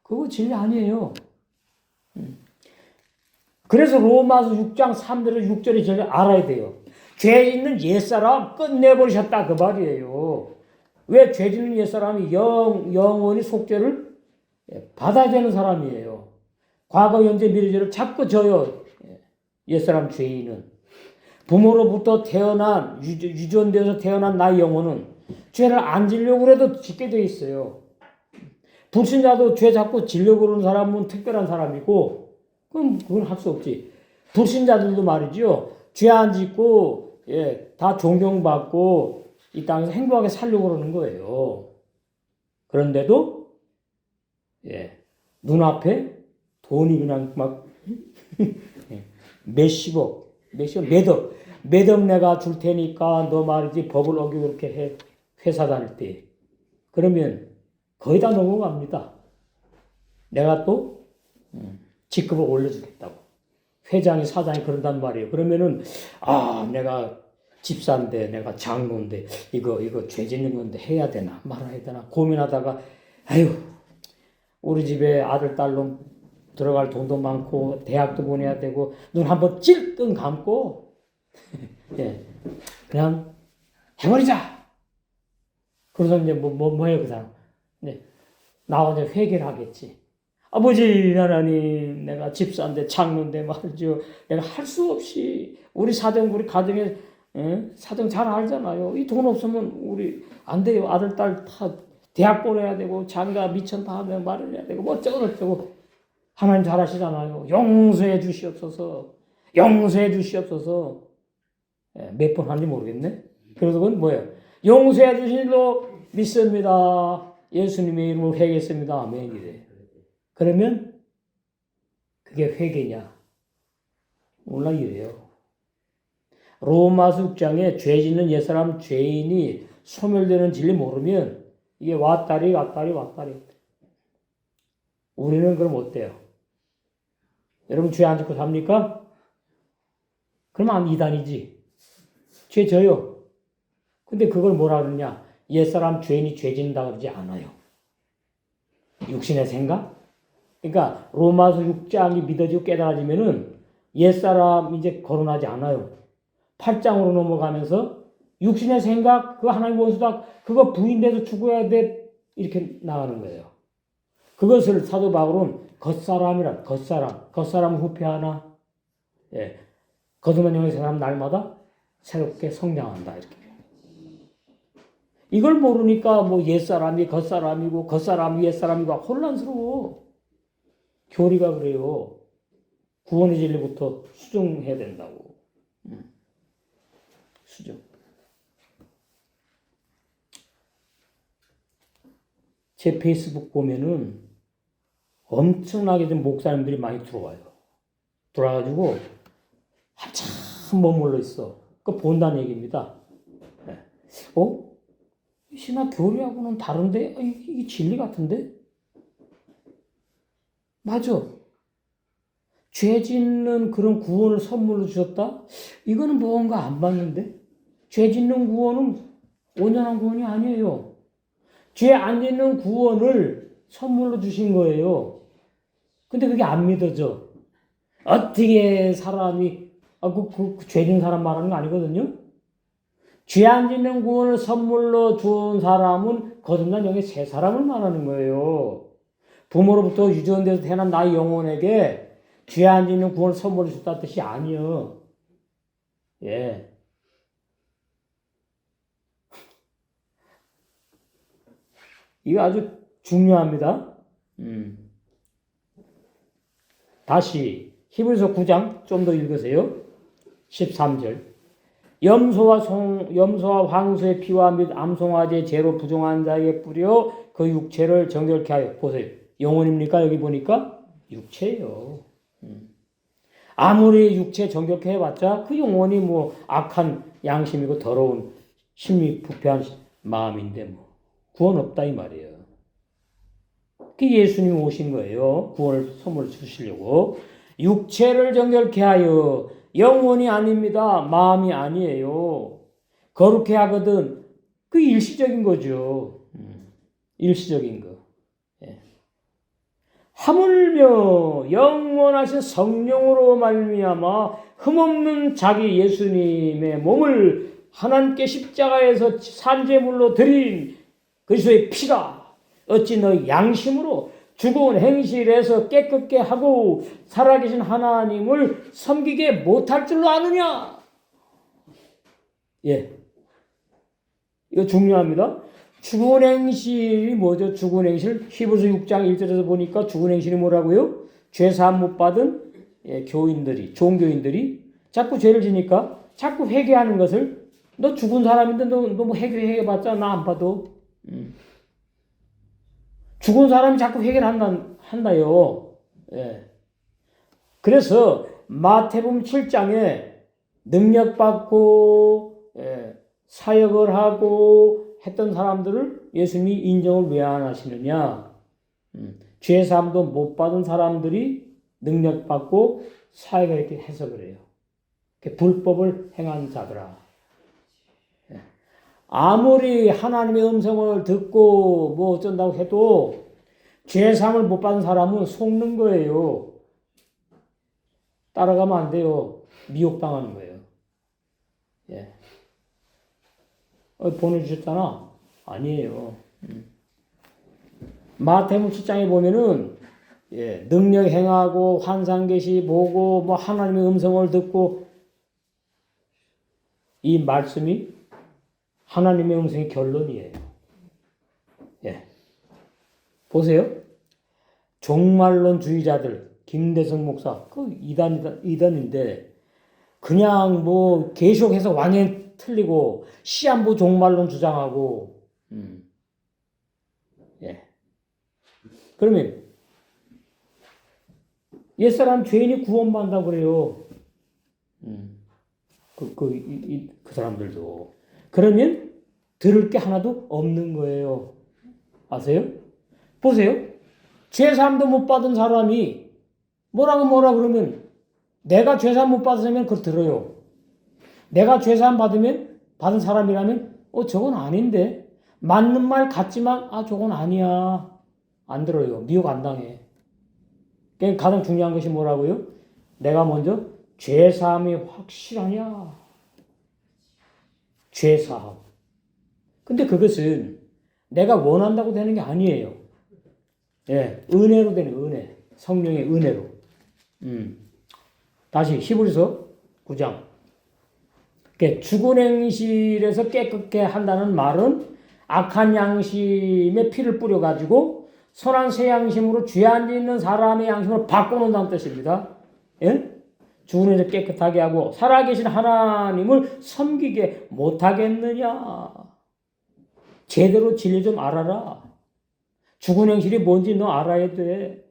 그거 진리 아니에요. 그래서 로마서 6장 3절에 6절에 제일 알아야 돼요. 죄 있는 옛사람 끝내버리셨다 그 말이에요. 왜 죄 짓는 옛사람이 영원히 속죄를 받아야 되는 사람이에요. 과거, 현재, 미래죄를 자꾸 져요. 옛사람 죄인은. 부모로부터 태어난, 유전되어서 태어난 나의 영혼은 죄를 안 지려고 해도 짓게 돼 있어요. 불신자도 죄 자꾸 지려고 그러는 사람은 특별한 사람이고, 그럼 그건 할 수 없지. 불신자들도 말이죠. 죄 안 짓고, 다 존경받고, 이 땅에서 행복하게 살려고 그러는 거예요. 그런데도, 눈앞에 돈이 그냥 막, 몇십억, 몇 억 내가 줄 테니까 너 말이지 법을 어기고 그렇게 해. 회사 다닐 때. 그러면 거의 다 넘어갑니다. 내가 또 직급을 올려주겠다고. 회장이 사장이 그런단 말이에요. 그러면은 내가 집사인데 내가 장로인데 이거 죄 짓는 건데 해야 되나 말아야 되나 고민하다가 우리 집에 아들 딸로 들어갈 돈도 많고 대학도 보내야 되고 눈 한번 찔끔 감고 그냥 해버리자. 그래서 이제 뭐예요, 그 사람? 네. 나와 이제 회개를 하겠지. 아버지 하나님, 내가 집사인데 장로인데 말이죠. 내가 할 수 없이 우리 가정에 사정 잘 알잖아요. 이 돈 없으면 우리 안 돼요. 아들 딸 다 대학 보내야 되고 장가 미천 다 하면 말을 해야 되고 뭐 어쩌고 하나님 잘 아시잖아요. 용서해 주시옵소서. 용서해 주시옵소서. 몇 번 하는지 모르겠네. 그래서 그건 뭐예요? 용서해 주신 일로 믿습니다. 예수님의 이름으로 회개했습니다. 아멘 이래. 그러면 그게 회개냐? 몰라 이래요. 로마서 6장에 죄 짓는 옛사람 죄인이 소멸되는 진리 모르면 이게 왔다리. 우리는 그럼 어때요? 여러분 죄 안 짓고 삽니까? 그러면 이단이지. 죄 져요. 근데 그걸 뭐라 그러냐? 옛사람 죄인이 죄 짓는다 그러지 않아요. 육신의 생각? 그러니까 로마서 6장이 믿어지고 깨달아지면은 옛사람 이제 거론하지 않아요. 8장으로 넘어가면서 육신의 생각, 그거 하나님 원수다, 그거 부인돼서 죽어야 돼, 이렇게 나가는 거예요. 그것을 사도 바울은 겉사람 후패하나, 예, 거듭난 영의 사람 날마다 새롭게 성장한다, 이렇게. 이걸 모르니까 뭐 옛사람이 겉사람이고 겉사람이 옛사람이고 혼란스러워. 교리가 그래요. 구원의 진리부터 수정해야 된다고. 수정. 제 페이스북 보면은 엄청나게 좀 목사님들이 많이 들어와요. 들어와가지고 한참 머물러 있어. 그거 본다는 얘기입니다. 신학 교리하고는 다른데? 이게 진리 같은데? 맞아. 죄 짓는 그런 구원을 선물로 주셨다? 이거는 뭔가 안 맞는데? 죄 짓는 구원은 온전한 구원이 아니에요. 죄 안 짓는 구원을 선물로 주신 거예요. 근데 그게 안 믿어져. 어떻게 사람이, 죄 짓는 사람 말하는 거 아니거든요? 죄 안 짓는 구원을 선물로 준 사람은 거듭난 영의 새 사람을 말하는 거예요. 부모로부터 유전돼서 태어난 나의 영혼에게 죄 안 짓는 구원을 선물로 줬다는 뜻이 아니요. 예. 이거 아주 중요합니다. 다시 히브리서 9장 좀 더 읽으세요. 13절. 염소와 황소의 피와 및 암송아지의 죄로 부정한 자에게 뿌려 그 육체를 정결케 하여. 보세요. 영혼입니까? 여기 보니까 육체예요. 아무리 육체 정결케 해봤자 그 영혼이 뭐 악한 양심이고 더러운 심리 부패한 마음인데 뭐 구원 없다 이 말이에요. 그 예수님이 오신 거예요. 구원을 선물로 주시려고. 육체를 정결케 하여. 영혼이 아닙니다. 마음이 아니에요. 거룩해 하거든. 그 일시적인 거죠. 일시적인 거. 예. 하물며 영원하신 성령으로 말미암아 흠없는 자기 예수님의 몸을 하나님께 십자가에서 산제물로 드린 그리스도의 피가 어찌 너희 양심으로 죽은 행실에서 깨끗게 하고 살아계신 하나님을 섬기게 못할 줄로 아느냐? 예. 이거 중요합니다. 죽은 행실이 뭐죠? 죽은 행실. 히브리서 6장 1절에서 보니까 죽은 행실이 뭐라고요? 죄사함 못 받은 종교인들이 자꾸 죄를 지니까 자꾸 회개하는 것을 너 죽은 사람인데 너 뭐 회개해봤자 나 안 봐도. 죽은 사람이 자꾸 회개를 한다요. 예. 그래서 마태복음 7장에 능력받고 사역을 하고 했던 사람들을 예수님이 인정을 왜 안 하시느냐. 죄사함도 못 받은 사람들이 능력받고 사역을 이렇게 해석을 해요. 불법을 행한 자들아. 아무리 하나님의 음성을 듣고 뭐 어쩐다고 해도 죄사함을 못 받은 사람은 속는 거예요. 따라가면 안 돼요. 미혹당하는 거예요. 예. 보내주셨잖아. 아니에요. 마태복음 7장에 보면은 능력 행하고 환상 계시 보고 뭐 하나님의 음성을 듣고 이 말씀이 하나님의 음성의 결론이에요. 예. 보세요. 종말론주의자들 김대성 목사 그 이단인데 그냥 뭐 계속해서 완전히 틀리고 시한부 종말론 주장하고 예. 그러면 옛사람 죄인이 구원받는다고 그래요. 그 사람들도. 그러면 들을 게 하나도 없는 거예요. 아세요? 보세요. 죄사함도 못 받은 사람이 뭐라 그러면 내가 죄사함 못 받으면 그걸 들어요. 내가 죄사함 받은 사람이라면 저건 아닌데 맞는 말 같지만 저건 아니야. 안 들어요. 미혹 안 당해. 그러니까 가장 중요한 것이 뭐라고요? 내가 먼저 죄사함이 확실하냐? 죄사함. 근데 그것은 내가 원한다고 되는 게 아니에요. 예, 은혜로 되는 은혜. 성령의 은혜로. 다시 히브리서 9장. 죽은 행실에서 깨끗게 한다는 말은 악한 양심에 피를 뿌려가지고 선한 새 양심으로 죄 안 짓는 사람의 양심을 바꿔놓는다는 뜻입니다. 예? 죽은 행실 깨끗하게 하고 살아계신 하나님을 섬기게 못하겠느냐. 제대로 진리 좀 알아라. 죽은 행실이 뭔지 너 알아야 돼.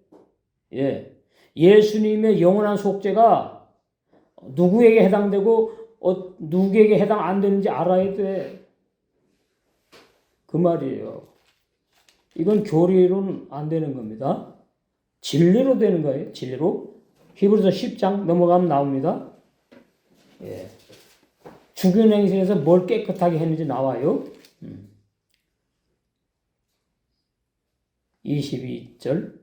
예. 예수님의 영원한 속죄가 누구에게 해당되고 누구에게 해당 안 되는지 알아야 돼. 그 말이에요. 이건 교리로는 안 되는 겁니다. 진리로 되는 거예요. 진리로. 히브리서 10장 넘어가면 나옵니다. 예. 죽은 행실에서 뭘 깨끗하게 했는지 나와요. 22절.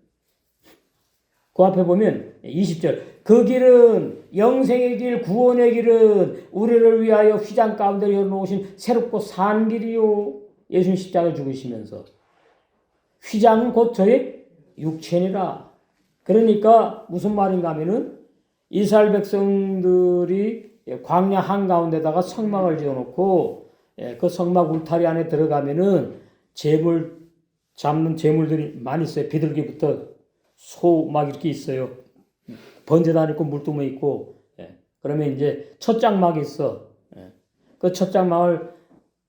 그 앞에 보면 20절. 그 길은 영생의 길, 구원의 길은 우리를 위하여 휘장 가운데 열어놓으신 새롭고 산 길이요. 예수님 십자가에 죽으시면서. 휘장은 곧 저의 육체니라. 그러니까 무슨 말인가 하면은 이스라엘 백성들이 광야 한가운데다가 성막을 지어놓고 그 성막 울타리 안에 들어가면은 재물 잡는 재물들이 많이 있어요. 비둘기부터 소 막 이렇게 있어요. 번제단 있고 물두멍 있고. 그러면 이제 첫 장막이 있어. 그 첫 장막을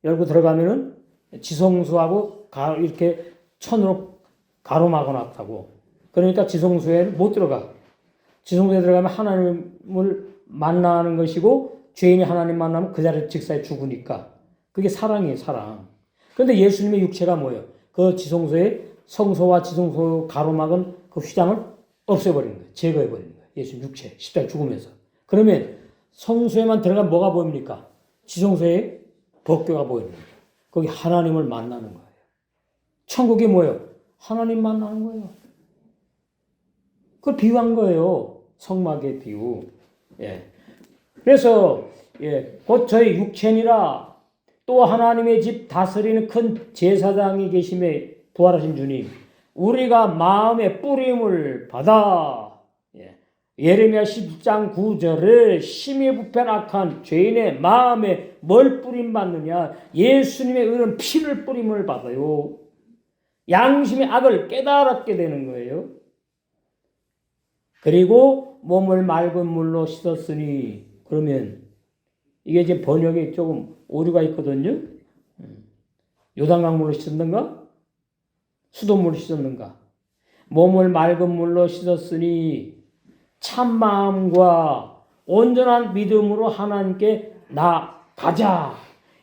열고 들어가면은 지성소하고 이렇게 천으로 가로막아 놨다고. 그러니까 지성소에 못 들어가. 지성소에 들어가면 하나님을 만나는 것이고 죄인이 하나님 만나면 그 자리에 직사에 죽으니까. 그게 사랑이에요, 사랑. 그런데 예수님의 육체가 뭐예요? 그 지성소에 성소와 지성소 가로막은 그 휘장을 없애버리는 거예요. 제거해버리는 거예요. 예수님 육체, 십자가에 죽으면서. 그러면 성소에만 들어가면 뭐가 보입니까? 지성소에 법궤가 보이는 거예요. 거기 하나님을 만나는 거예요. 천국이 뭐예요? 하나님 만나는 거예요. 그걸 비유한 거예요. 성막의 비유. 예. 그래서 곧 저희 육체니라 또 하나님의 집 다스리는 큰 제사장이 계심에 부활하신 주님, 우리가 마음의 뿌림을 받아 예레미야 10장 9절에 심히 부패악한 죄인의 마음에 뭘 뿌림 받느냐? 예수님의 의는 피를 뿌림을 받아요. 양심의 악을 깨달았게 되는 거예요. 그리고 몸을 맑은 물로 씻었으니, 그러면 이게 이제 번역에 조금 오류가 있거든요. 요단강물로 씻었는가? 수돗물로 씻었는가? 몸을 맑은 물로 씻었으니 참마음과 온전한 믿음으로 하나님께 나가자.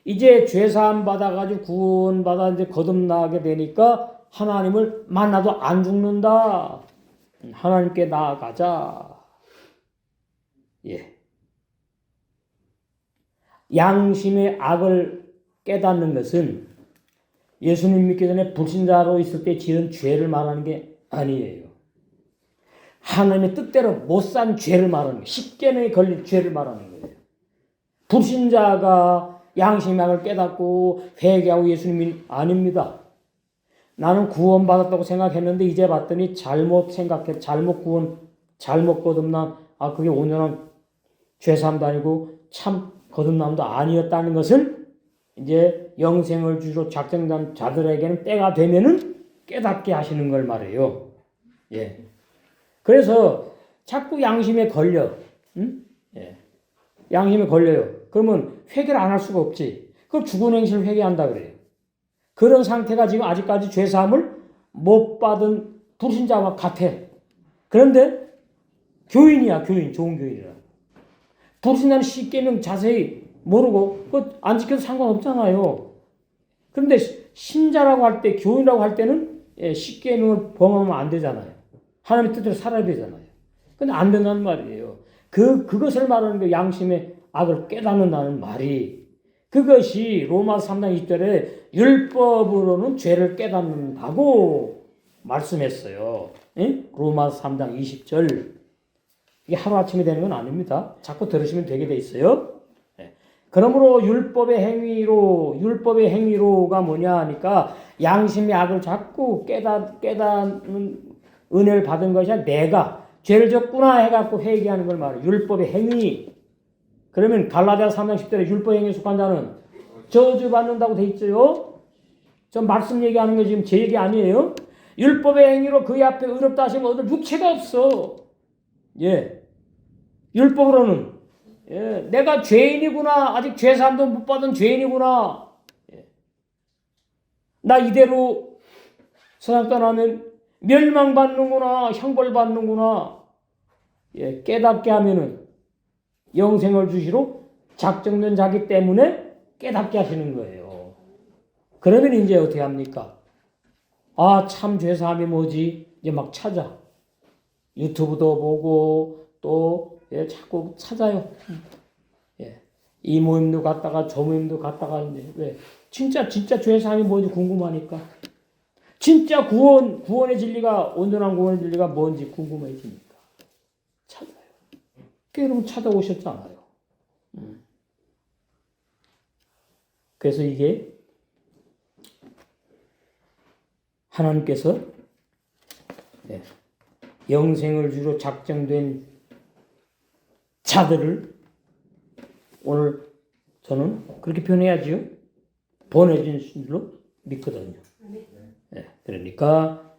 이제 죄사함 받아가지고 구원받아 이제 거듭나게 되니까 하나님을 만나도 안 죽는다. 하나님께 나아가자. 예. 양심의 악을 깨닫는 것은 예수님 믿기 전에 불신자로 있을 때 지은 죄를 말하는 게 아니에요. 하나님의 뜻대로 못 산 죄를 말하는 거예요. 십계명에 걸린 죄를 말하는 거예요. 불신자가 양심의 악을 깨닫고 회개하고 예수님이 아닙니다. 나는 구원받았다고 생각했는데 이제 봤더니 잘못 생각해, 잘못 거듭남, 그게 온전한 죄사함도 아니고 참 거듭남도 아니었다는 것을 이제 영생을 주로 작정한 자들에게는 때가 되면은 깨닫게 하시는 걸 말해요. 예. 그래서 자꾸 양심에 걸려. 응? 예. 양심에 걸려요. 그러면 회개를 안 할 수가 없지. 그럼 죽은 행실을 회개한다 그래요. 그런 상태가 지금 아직까지 죄사함을 못 받은 불신자와 같아. 그런데 교인이야, 교인, 좋은 교인이라. 불신자는 십계명 자세히 모르고 안 지켜도 상관없잖아요. 그런데 신자라고 할 때, 교인이라고 할 때는 십계명을 범하면 안 되잖아요. 하나님의 뜻대로 살아야 되잖아요. 근데 안 된다는 말이에요. 그것을 말하는 게 양심의 악을 깨닫는다는 말이, 그것이 로마서 3장 20절에 율법으로는 죄를 깨닫는다고 말씀했어요. 예? 로마서 3장 20절. 이게 하루아침에 되는 건 아닙니다. 자꾸 들으시면 되게 돼 있어요. 예. 그러므로 율법의 행위로가 뭐냐 하니까 양심의 악을 자꾸 깨닫는 은혜를 받은 것이 아니라 내가 죄를 졌구나 해갖고 회개하는 걸 말해요. 율법의 행위. 그러면 갈라디아서 3장 10절에 율법 행위에 속한 자는 저주받는다고 돼 있죠. 전 말씀 얘기하는 거 지금 제 얘기 아니에요. 율법의 행위로 그의 앞에 의롭다 하시면 얻을 육체가 없어. 예. 율법으로는 내가 죄인이구나. 아직 죄사함도 못 받은 죄인이구나. 예. 나 이대로 세상 떠나면 멸망받는구나. 형벌받는구나. 예. 깨닫게 하면은 영생을 주시로 작정된 자기 때문에 깨닫게 하시는 거예요. 그러면 이제 어떻게 합니까? 참 죄사함이 뭐지? 이제 막 찾아. 유튜브도 보고 또 자꾸 찾아요. 예. 이 모임도 갔다가 저 모임도 갔다가 이제 왜? 진짜 죄사함이 뭔지 궁금하니까. 진짜 구원의 진리가, 온전한 구원의 진리가 뭔지 궁금해지니까 찾아요. 여러분 찾아오셨잖아요. 그래서 이게 하나님께서 영생을 주로 작정된 자들을 오늘 저는 그렇게 표현해야지요. 보내준 줄로 믿거든요. 그러니까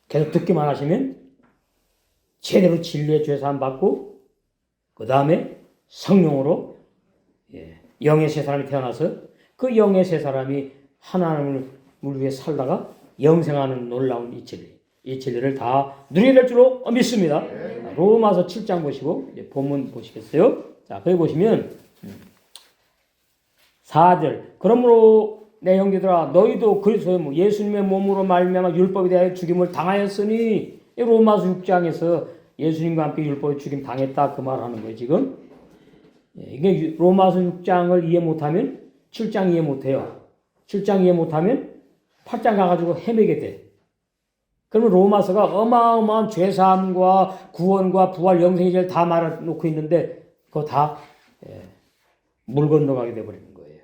계속 듣기만 하시면 제대로 진리의 죄사함 받고 그 다음에 성령으로 영의 새 사람이 태어나서 그 영의 새 사람이 하나님을 위해 살다가 영생하는 놀라운 이 진리를 다 누리게 될 줄로 믿습니다. 로마서 7장 보시고 본문 보시겠어요? 자, 거기 보시면 4절. 그러므로 내 형제들아 너희도 그리스도의 예수님의 몸으로 말미암아 율법에 대하여 죽임을 당하였으니, 로마서 6장에서 예수님과 함께 율법에 죽임 당했다 그 말하는 거예요 지금. 이게 로마서 6장을 이해 못하면 7장 이해 못해요. 7장 이해 못하면 8장 가가지고 헤매게 돼. 그러면 로마서가 어마어마한 죄사함과 구원과 부활 영생의 다 말해놓고 있는데 그거 다 물 건너가게 돼버리는 거예요.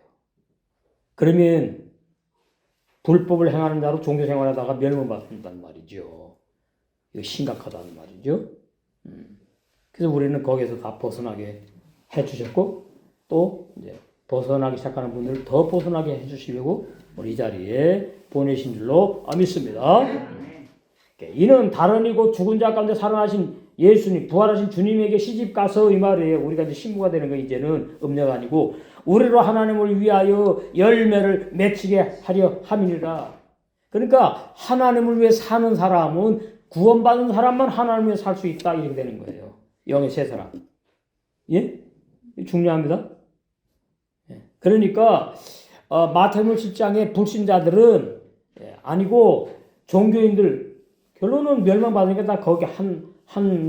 그러면 불법을 행하는 자로 종교생활하다가 멸망받는다는 말이죠. 이거 심각하다는 말이죠. 그래서 우리는 거기에서 다 벗어나게 해주셨고 또 이제 벗어나기 시작하는 분들을 더 벗어나게 해주시려고 우리 이 자리에 보내신 줄로 믿습니다. 이는 다른 이고 죽은 자 가운데 살아나신 예수님, 부활하신 주님에게 시집가서 이 말이에요. 우리가 이제 신부가 되는 거 이제는 음녀가 아니고 우리로 하나님을 위하여 열매를 맺히게 하려 함이니라. 그러니까 하나님을 위해 사는 사람은, 구원받은 사람만 하나님을 위해 살 수 있다 이렇게 되는 거예요. 영의 새 사람. 예? 중요합니다. 그러니까 마태복음 7장의 불신자들은 아니고 종교인들, 결론은 멸망받으니까 다 거기 한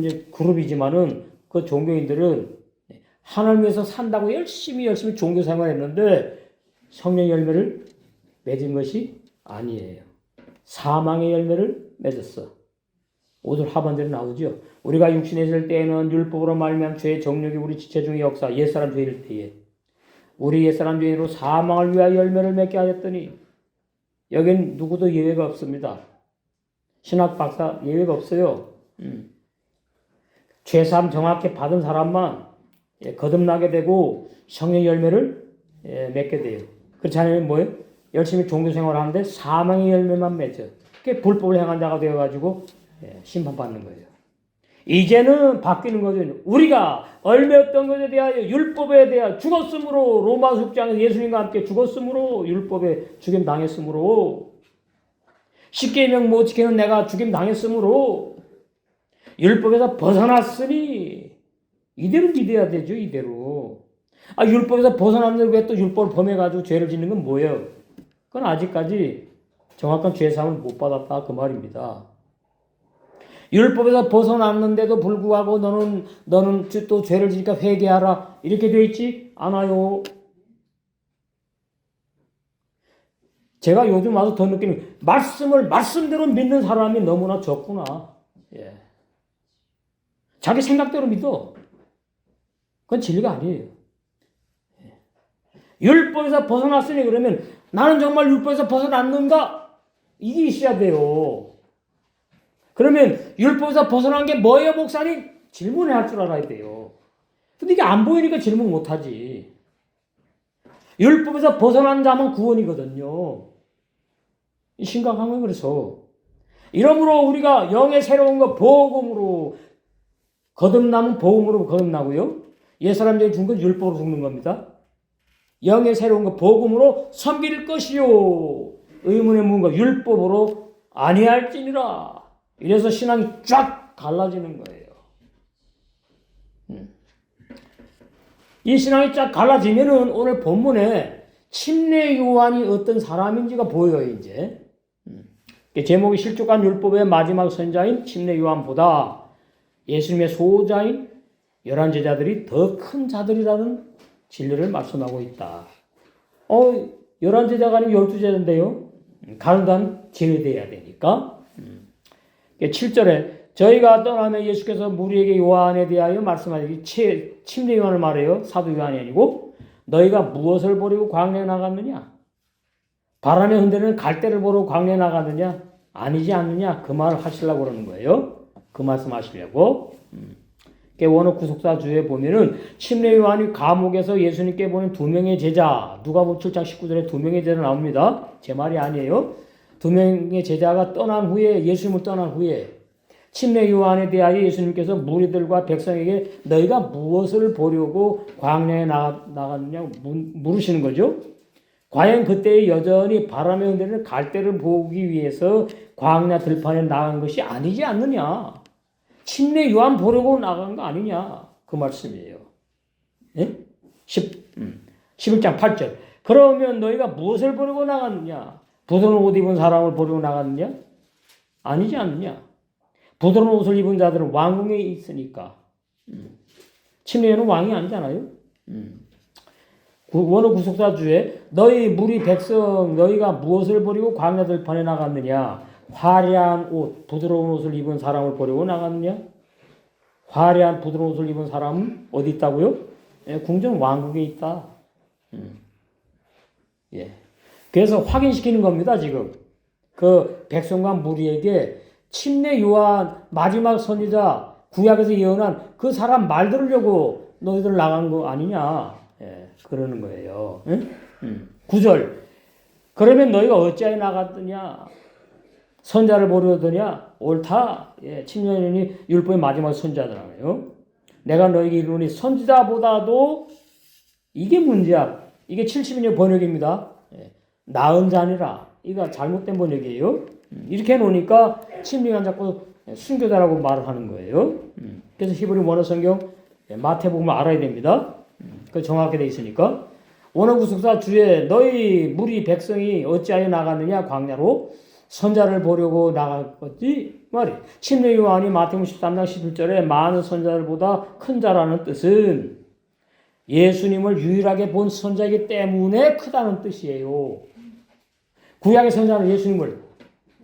이제 그룹이지만은 그 종교인들은 하나님 위해서 산다고 열심히 종교 생활했는데 성령 열매를 맺은 것이 아니에요. 사망의 열매를 맺었어. 5절 하반절에 나오죠. 우리가 육신에 있을 때에는 율법으로 말미암은 죄의 정욕이 우리 지체 중의 역사, 옛사람 죄일 때에 우리 옛사람 중으로 사망을 위하여 열매를 맺게 하였더니 여긴 누구도 예외가 없습니다. 신학 박사 예외가 없어요. 죄사함 정확히 받은 사람만 거듭나게 되고 성령 열매를 맺게 돼요. 그렇지 않으면 뭐예요? 열심히 종교 생활을 하는데 사망의 열매만 맺어. 그게 불법을 행한 자가 되어가지고 심판받는 거예요. 이제는 바뀌는 거죠. 우리가 얼매었던 것에 대하여 율법에 대하여 죽었으므로 로마서 6장에서 예수님과 함께 죽었으므로 율법에 죽임 당했으므로 십계명 못 지키는 내가 죽임 당했으므로 율법에서 벗어났으니 이대로 믿어야 되죠. 이대로. 율법에서 벗어났는데 왜 또 율법을 범해가지고 죄를 짓는 건 뭐예요? 그건 아직까지 정확한 죄사함을 못 받았다 그 말입니다. 율법에서 벗어났는데도 불구하고 너는 또 죄를 지니까 회개하라 이렇게 되어 있지 않아요. 제가 요즘 와서 더 느끼는 말씀을 말씀대로 믿는 사람이 너무나 적구나. 자기 생각대로 믿어. 그건 진리가 아니에요. 율법에서 벗어났으니 그러면 나는 정말 율법에서 벗어났는가? 이게 있어야 돼요. 그러면 율법에서 벗어난 게 뭐예요, 목사님? 질문해야 할 줄 알아야 돼요. 근데 이게 안 보이니까 질문 못하지. 율법에서 벗어난 자만 구원이거든요. 심각한 건 그래서. 이러므로 우리가 영의 새로운 거 복음으로 거듭나면 복음으로 거듭나고요. 옛사람들이 죽은 건 율법으로 죽는 겁니다. 영의 새로운 거 복음으로 섬길 것이요. 의문의 문과 율법으로 아니할지니라. 이래서 신앙이 쫙 갈라지는 거예요. 이 신앙이 쫙 갈라지면은 오늘 본문에 침례 요한이 어떤 사람인지가 보여요, 이제. 제목이 실족한 율법의 마지막 선자인 침례 요한보다 예수님의 소자인 11 제자들이 더 큰 자들이라는 진리를 말씀하고 있다. 11 제자가 아니고 12 제자인데요. 가능한 제외돼야 되니까. 7절에 저희가 떠나면 예수께서 무리에게 요한에 대하여 말씀하시기 침례 요한을 말해요. 사도 요한이 아니고 너희가 무엇을 보려고 광야에 나갔느냐? 바람에 흔들리는 갈대를 보러 광야에 나갔느냐? 아니지 않느냐? 그 말을 하시려고 그러는 거예요. 그 말씀 하시려고. 원어 구속사 주에 보면은 침례 요한이 감옥에서 예수님께 보낸 2명의 제자, 누가복음 7장 19절에 2명의 제자 나옵니다. 제 말이 아니에요. 2명의 제자가 떠난 후에, 예수님을 떠난 후에 침례 요한에 대하여 예수님께서 무리들과 백성에게 너희가 무엇을 보려고 광야에 나갔느냐고 물으시는 거죠. 과연 그때 여전히 바람에 흔들리는 갈대를 보기 위해서 광야 들판에 나간 것이 아니지 않느냐. 침례 요한 보려고 나간 거 아니냐. 그 말씀이에요. 11장 8절. 그러면 너희가 무엇을 보려고 나갔느냐? 부드러운 옷 입은 사람을 보려고 나갔느냐? 아니지 않느냐. 부드러운 옷을 입은 자들은 왕궁에 있으니까. 침례는 왕이 아니잖아요. 원어 구속사 주에 너희 무리 백성 너희가 무엇을 보려고 광야 들판에 나갔느냐? 화려한 옷, 부드러운 옷을 입은 사람을 보려고 나갔느냐? 화려한 부드러운 옷을 입은 사람은 어디 있다고요? 궁전 왕국에 있다. 그래서 확인시키는 겁니다, 지금. 그 백성과 무리에게 침례 요한 마지막 선지자 구약에서 예언한 그 사람 말 들으려고 너희들 나간 거 아니냐? 그러는 거예요. 9절. 그러면 너희가 어찌하여 나갔더냐? 선자를 보려더냐? 옳다. 침례인이 율법의 마지막 선자잖아요. 내가 너희에게 이르노니 선지자보다도 이게 문제야. 이게 70인의 번역입니다. 나은 자니라. 이거 잘못된 번역이에요. 이렇게 해놓으니까 침례가 자꾸 순교자라고 말을 하는 거예요. 그래서 히브리 원어 성경 마태복음을 알아야 됩니다. 그 정확하게 돼 있으니까. 원어 구속사 주에 너희 무리 백성이 어찌하여 나갔느냐 광야로 선자를 보려고 나갔지 말이. 침례 요한이 마태복음 13장 11절에 많은 선자들보다 큰 자라는 뜻은 예수님을 유일하게 본 선자이기 때문에 크다는 뜻이에요. 구약의 선자는 예수님을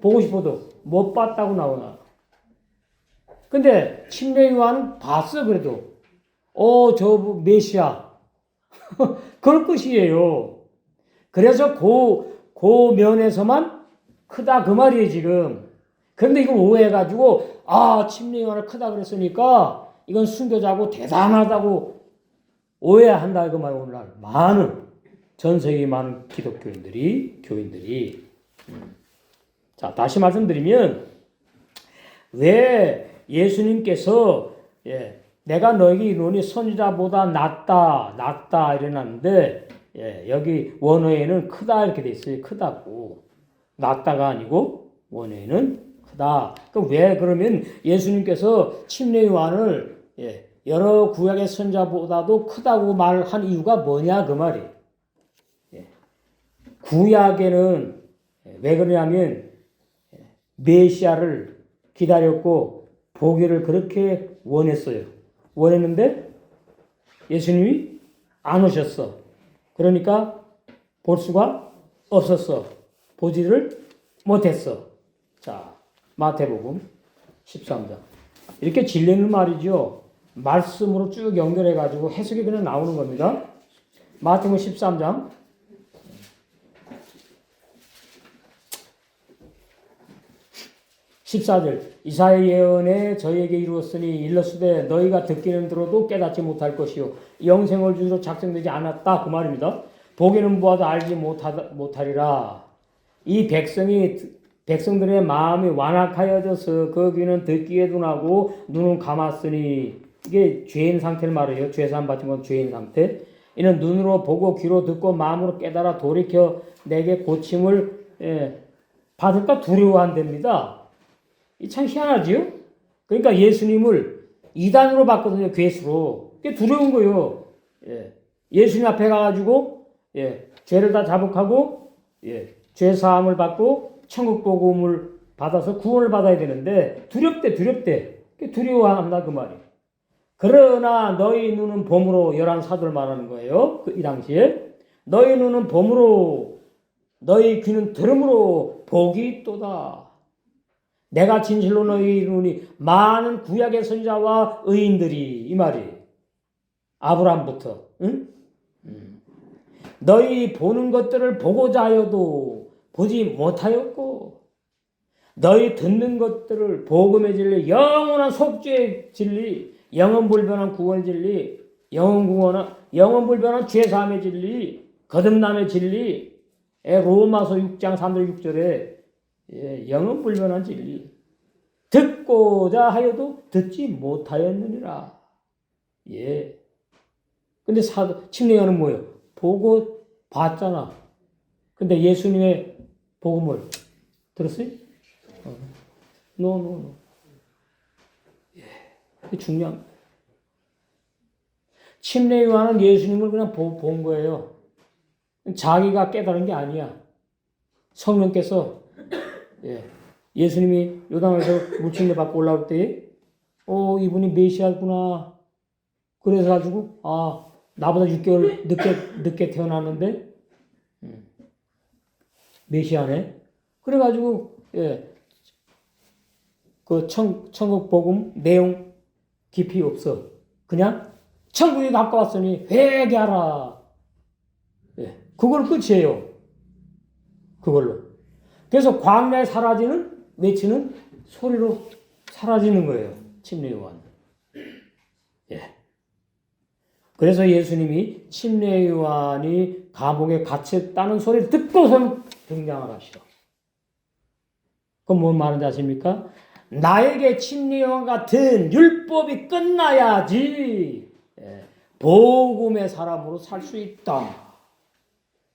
보고 싶어도 못 봤다고 나오나. 근데 침례 요한은 봤어 그래도. 저 메시아. 그럴 것이에요. 그래서 그 면에서만 크다 그 말이에요 지금. 그런데 이걸 오해해가지고 침례 요한을 크다 그랬으니까 이건 순교자고 대단하다고 오해한다 그 말. 오늘날 많은 전 세계 많은 교인들이 자 다시 말씀드리면 왜 예수님께서 내가 너에게 이르노니 선지자보다 낫다 이러는데 여기 원어에는 크다 이렇게 돼 있어요. 크다고. 낫다가 아니고 원어에는 크다. 왜 그러면 예수님께서 침례 요한을 여러 구약의 선자보다도 크다고 말한 이유가 뭐냐 그 말이에요. 구약에는 왜 그러냐면 메시아를 기다렸고 보기를 그렇게 원했는데 예수님이 안 오셨어. 그러니까 볼 수가 없었어. 보지를 못했어. 자, 마태복음 13장. 이렇게 진리는 말이죠. 말씀으로 쭉 연결해가지고 해석이 그냥 나오는 겁니다. 마태복음 13장. 14절 이사야 예언에 저희에게 이루었으니 일렀으되 너희가 듣기는 들어도 깨닫지 못할 것이요 영생을 주시러 작정되지 않았다 그 말입니다. 보기는 보아도 알지 못하리라. 이 백성들의 마음이 완악하여져서 그 귀는 듣기에 둔하고 눈은 감았으니 이게 죄인 상태를 말해요. 죄사함 받은 건 죄인 상태. 이는 눈으로 보고 귀로 듣고 마음으로 깨달아 돌이켜 내게 고침을 받을까 두려워한답니다. 참 희한하지요? 그러니까 예수님을 이단으로 봤거든요. 괴수로. 그게 두려운 거예요. 예수님 앞에 가가지고 죄를 다 자복하고 죄 사함을 받고 천국 복음을 받아서 구원을 받아야 되는데 두렵대. 두려워한다 그 말이에요. 그러나 너희 눈은 봄으로 열한 사도를 말하는 거예요. 이 당시에 너희 눈은 봄으로 너희 귀는 들음으로 복이 있도다. 내가 진실로 너희 이르노니 많은 구약의 선지자와 의인들이 이 말이 아브라함부터 너희 보는 것들을 보고자 하여도 보지 못하였고 너희 듣는 것들을 복음의 진리 영원한 속죄의 진리 영원불변한 구원의 진리 영원불변한 죄사함의 진리 거듭남의 진리 로마서 6장 3절 6절에 영원불변한 진리 듣고자 하여도 듣지 못하였느니라. 근데 침례 요한은 뭐예요? 보고 봤잖아. 근데 예수님의 복음을 들었어요? 노. 그게 중요한 거예요. 침례 요한은 예수님을 그냥 본 거예요. 자기가 깨달은 게 아니야. 성령께서 예수님이 요단에서 물침례 받고 올라올 때 이분이 메시아구나. 그래서 가지고 나보다 6개월 늦게 태어났는데 메시아네. 그래가지고 그 천국 복음 내용 깊이 없어. 그냥 천국에 가까웠으니 회개하라. 그걸 끝이에요. 그걸로. 그래서 광야에 외치는 소리로 사라지는 거예요. 침례 요한. 그래서 예수님이 침례 요한이 감옥에 갇혔다는 소리를 듣고선 등장을 하시오. 그럼 뭔 말인지 아십니까? 나에게 침례 요한 같은 율법이 끝나야지 복음의 사람으로 살 수 있다.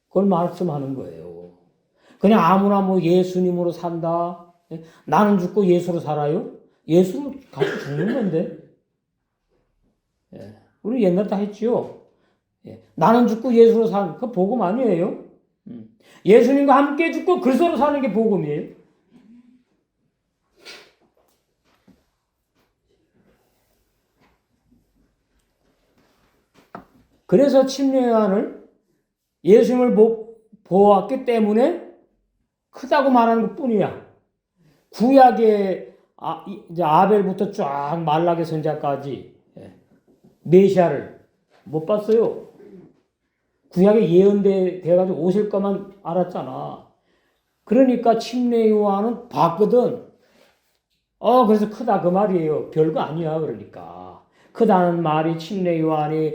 그걸 말씀하는 거예요. 그냥 아무나 예수님으로 산다. 나는 죽고 예수로 살아요? 예수로 같이 죽는 건데. 우리 옛날 다 했지요. 나는 죽고 예수로 사는 그 복음 아니에요. 예수님과 함께 죽고 그리스도로 사는 게 복음이에요. 그래서 침례 요한을 예수님을 보았기 때문에 크다고 말하는 것 뿐이야. 구약의 이제 아벨부터 쫙 말라기 선지자까지 메시아를 못 봤어요. 구약에 예언돼가지고 오실 것만 알았잖아. 그러니까 침례 요한은 봤거든. 그래서 크다 그 말이에요. 별거 아니야. 그러니까 크다는 말이 침례 요한이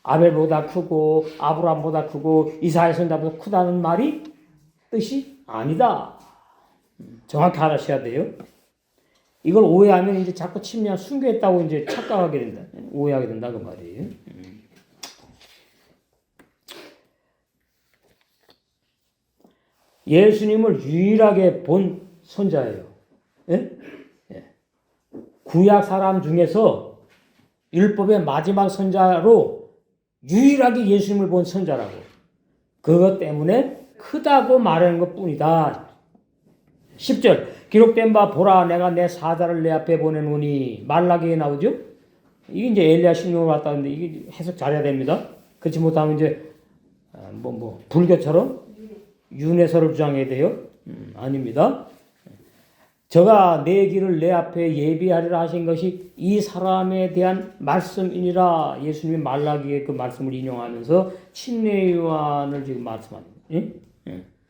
아벨보다 크고 아브라함보다 크고 이스라엘 선자보다 크다는 말이 뜻이 아니다. 정확히 알아셔야 돼요. 이걸 오해하면 이제 자꾸 침례한 순교했다고 이제 착각하게 된다. 오해하게 된다 그 말이에요. 예수님을 유일하게 본 선자예요. 예? 예. 구약 사람 중에서 율법의 마지막 선자로 유일하게 예수님을 본 선자라고. 그것 때문에 크다고 말하는 것 뿐이다. 10절 기록된 바 보라 내가 내 사자를 내 앞에 보내노니 말라기에 나오죠. 이게 이제 엘리야 신령으로 왔다는데 이게 해석 잘해야 됩니다. 그렇지 못하면 이제 불교처럼 윤회설을 주장해야 돼요. 아닙니다. 저가 내 길을 내 앞에 예비하리라 하신 것이 이 사람에 대한 말씀이니라. 예수님이 말라기에 그 말씀을 인용하면서 침례 요한을 지금 말씀합니다.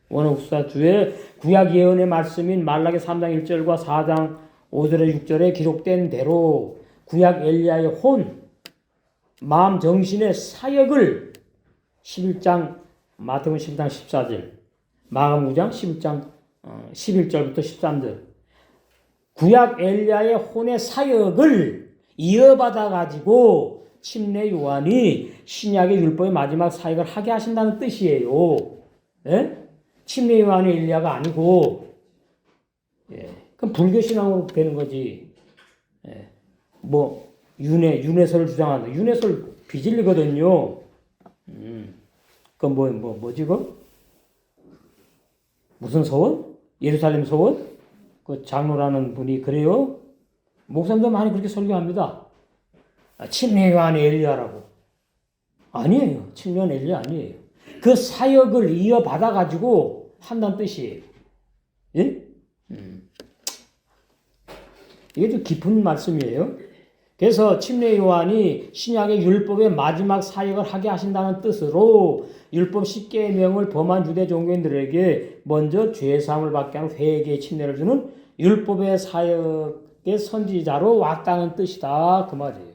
원옥사 주의 구약 예언의 말씀인 말라기 3장 1절과 4장 5절에 6절에 기록된 대로 구약 엘리야의 혼, 마음 정신의 사역을 11장 마태복음 11장 14절, 마가복음 9장 11장 11절부터 13절 구약 엘리야의 혼의 사역을 이어받아 가지고 침례 요한이 신약의 율법의 마지막 사역을 하게 하신다는 뜻이에요. 예? 침례 요한이 엘리야가 아니고, 예. 그럼 불교 신앙으로 되는 거지. 예. 윤회설을 주장한다. 윤회설 비질리거든요. 그건 뭐지, 그? 무슨 서원? 예루살렘 서원? 그 장로라는 분이 그래요? 목사님도 많이 그렇게 설교합니다. 침례 요한이 엘리야라고. 아니에요. 침례 요한 엘리야 아니에요. 그 사역을 이어받아 가지고 한다는 뜻이에요. 예? 이게 좀 깊은 말씀이에요. 그래서 침례 요한이 신약의 율법의 마지막 사역을 하게 하신다는 뜻으로 율법 10계명을 범한 유대 종교인들에게 먼저 죄사함을 받게 하는 회개의 침례를 주는 율법의 사역의 선지자로 왔다는 뜻이다 그 말이에요.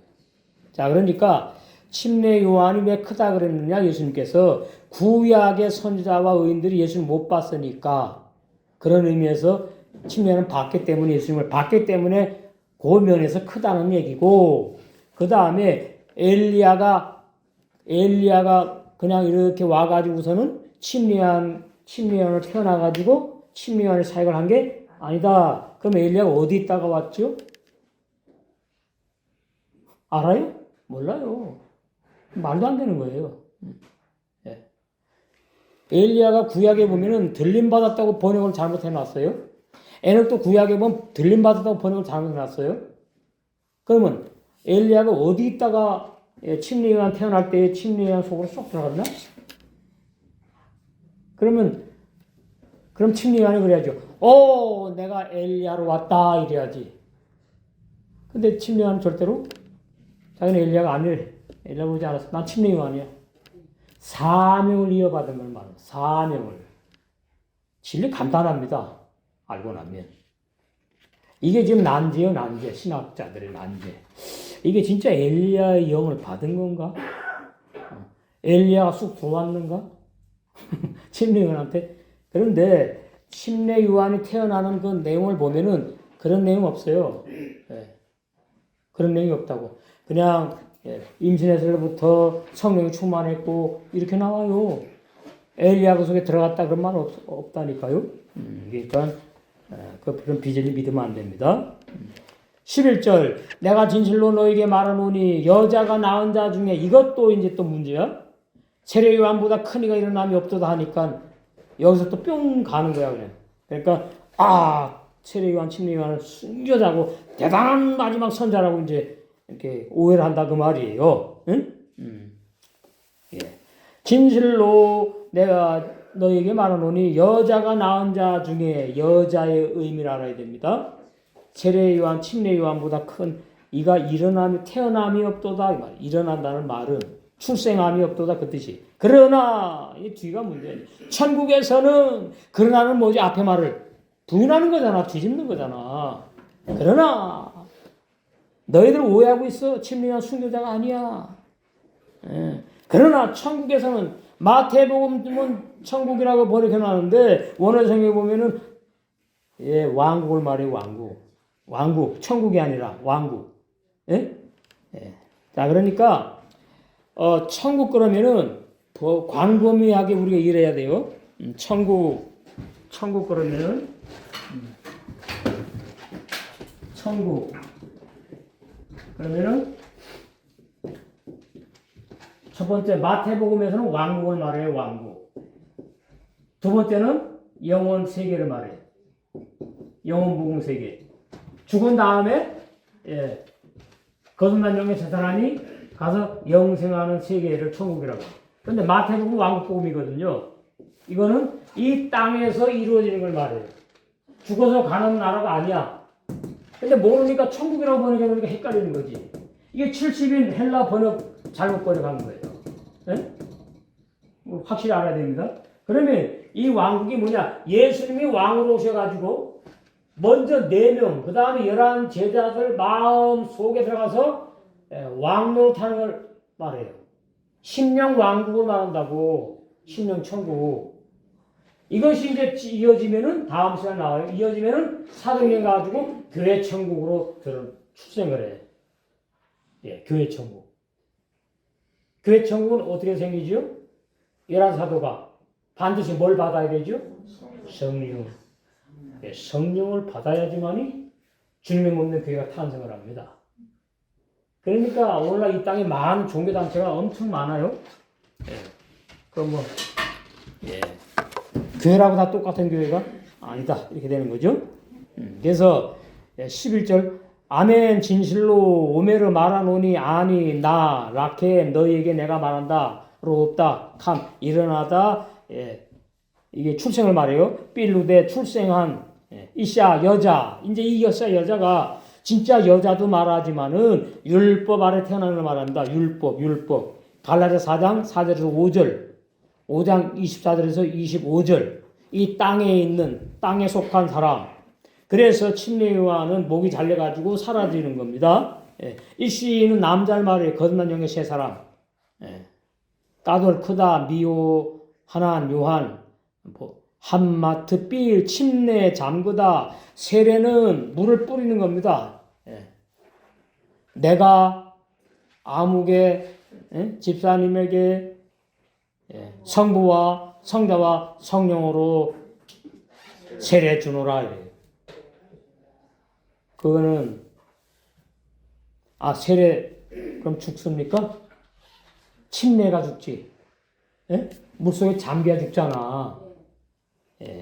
자, 그러니까 침례 요한이 왜 크다 그랬느냐? 예수님께서 구약의 선지자와 의인들이 예수를 못 봤으니까 그런 의미에서 침례는 봤기 때문에 예수님을 봤기 때문에 그 면에서 크다는 얘기고, 그 다음에 엘리야가 그냥 이렇게 와가지고서는 침례요한을 태어나가지고 침례요한의 사역을 한 게 아니다. 그럼 엘리야가 어디 있다가 왔죠? 알아요? 몰라요. 말도 안 되는 거예요. 예. 엘리야가 구약에 보면은 들림받았다고 번역을 잘못해놨어요. 에녹도 구약에 보면 들림받았다고 번역을 잘못해놨어요. 그러면 엘리야가 어디 있다가 침례요한 태어날 때 침례요한 속으로 쏙 들어갔나? 그럼 침례요한이 그래야죠. 내가 엘리야로 왔다 이래야지. 근데 침례요한은 절대로 자기는 엘리야가 아니래. 엘리야 보지 않았어. 난 침례요한이야. 사명을 이어받은 걸 말하는 사명을. 진리 간단합니다. 알고 나면. 이게 지금 난제요, 난제. 신학자들의 난제. 이게 진짜 엘리야의 영을 받은 건가? 엘리야가 쑥 들어왔는가? 침례요한한테. 그런데 침례요한이 태어나는 그 내용을 보면은 그런 내용 없어요. 네. 그런 내용이 없다고. 그냥 임신했을부터 성령이 충만했고 이렇게 나와요. 엘리야 그 속에 들어갔다 그런 말 없다니까요. 그러니까 그런 비전이 믿으면 안 됩니다. 11절 내가 진실로 너에게 말하노니 여자가 낳은 자 중에 이것도 이제 또 문제야. 세례 요한보다 큰 이가 일어남이 없도다 하니까 여기서 또 뿅 가는 거야 그냥. 그러니까 세례 요한, 침례 요한을 순교자고 대단한 마지막 선자라고 이제 이렇게 오해를 한다 그 말이에요. 응? 예. 진실로 내가 너에게 말하노니 여자가 낳은 자 중에 여자의 의미를 알아야 됩니다. 세례 요한, 침례 요한보다 큰 이가 태어남이 없도다. 일어난다는 말은 출생함이 없도다 그 뜻이. 그러나 이 뒤가 문제예요. 천국에서는 그러나는 뭐지? 앞에 말을 부인하는 거잖아. 뒤집는 거잖아. 그러나 너희들 오해하고 있어. 침례한 순교자가 아니야. 예. 그러나 천국에서는 마태복음은 천국이라고 번역해놨는데 원어성에 보면은 예, 왕국을 말해요. 왕국. 천국이 아니라 왕국. 예? 예. 자, 그러니까 천국 그러면은 광범위하게 우리가 일해야 돼요. 천국 그러면은 천국 그러면은 첫 번째 마태복음에서는 왕국을 말해요. 왕국. 두 번째는 영원 세계를 말해요. 영원 복음 세계. 죽은 다음에 예, 거듭난 영의 제사장이 가서 영생하는 세계를 천국이라고. 그런데 마태복음 왕국복음이거든요. 이거는 이 땅에서 이루어지는 걸 말해요. 죽어서 가는 나라가 아니야. 근데 모르니까 천국이라고 번역해놓으니까 헷갈리는 거지. 이게 70인 헬라 번역 잘못 번역한 거예요. 네? 확실히 알아야 됩니다. 그러면 이 왕국이 뭐냐? 예수님이 왕으로 오셔가지고 먼저 4명, 그 다음에 11 제자들 마음 속에 들어가서 왕노릇하는 걸 말해요. 심령 왕국을 말한다고. 심령 천국. 이것이 이제 이어지면은 다음 시간 나와요. 이어지면은 사도행전 가지고 교회 천국으로 출생을 해. 예, 교회 천국. 교회 천국은 어떻게 생기죠? 11 사도가 반드시 뭘 받아야 되죠? 성령. 예, 성령을 받아야지만이 주님의 몸된 교회가 탄생을 합니다. 그러니까 오늘날 이 땅에 많은 종교단체가 엄청 많아요. 예. 그럼 뭐, 예. 교회라고 다 똑같은 교회가 아니다. 이렇게 되는 거죠. 그래서 11절 아멘 진실로 오메르 말하노니 아니 나 라케 너희에게 내가 말한다. 롭다 캄 일어나다 예. 이게 출생을 말해요. 빌루데 출생한 이샤 여자. 이제 이 여자가 진짜 여자도 말하지만은 율법 아래 태어나는 걸 말합니다. 율법. 갈라디아 4장 4절에서 5장 24절에서 25절. 이 땅에 속한 사람. 그래서 침례 요한은 목이 잘려가지고 사라지는 겁니다. 이 시인은 남자를 말해요. 거듭난 영의 세 사람. 까돌 크다 미오 하난 요한 한마트 삘 침례 잠그다 세례는 물을 뿌리는 겁니다. 내가 아무개 집사님에게 성부와 성자와 성령으로 세례 주노라. 그거는 세례 그럼 죽습니까? 침례가 죽지. 물속에 잠겨야 죽잖아.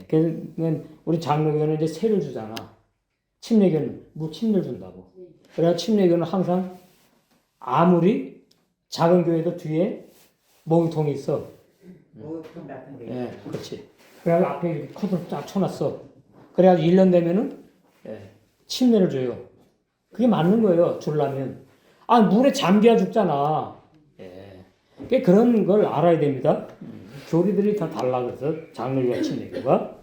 그래서 우리 장로교는 이제 세를 주잖아. 침례교는 침례를 준다고. 그래야 침례교는 항상 아무리 작은 교회도 뒤에 모기통이 있어. 모기통 같은 게. 그렇지. 그래서 앞에 이렇게 코드를 쫙 쳐놨어. 그래가지고 1년 되면은 침례를 줘요. 그게 맞는 거예요. 주려면. 물에 잠겨야 죽잖아. 그런 걸 알아야 됩니다. 교리들이 다 달라 그래서 장로교와 침례교가.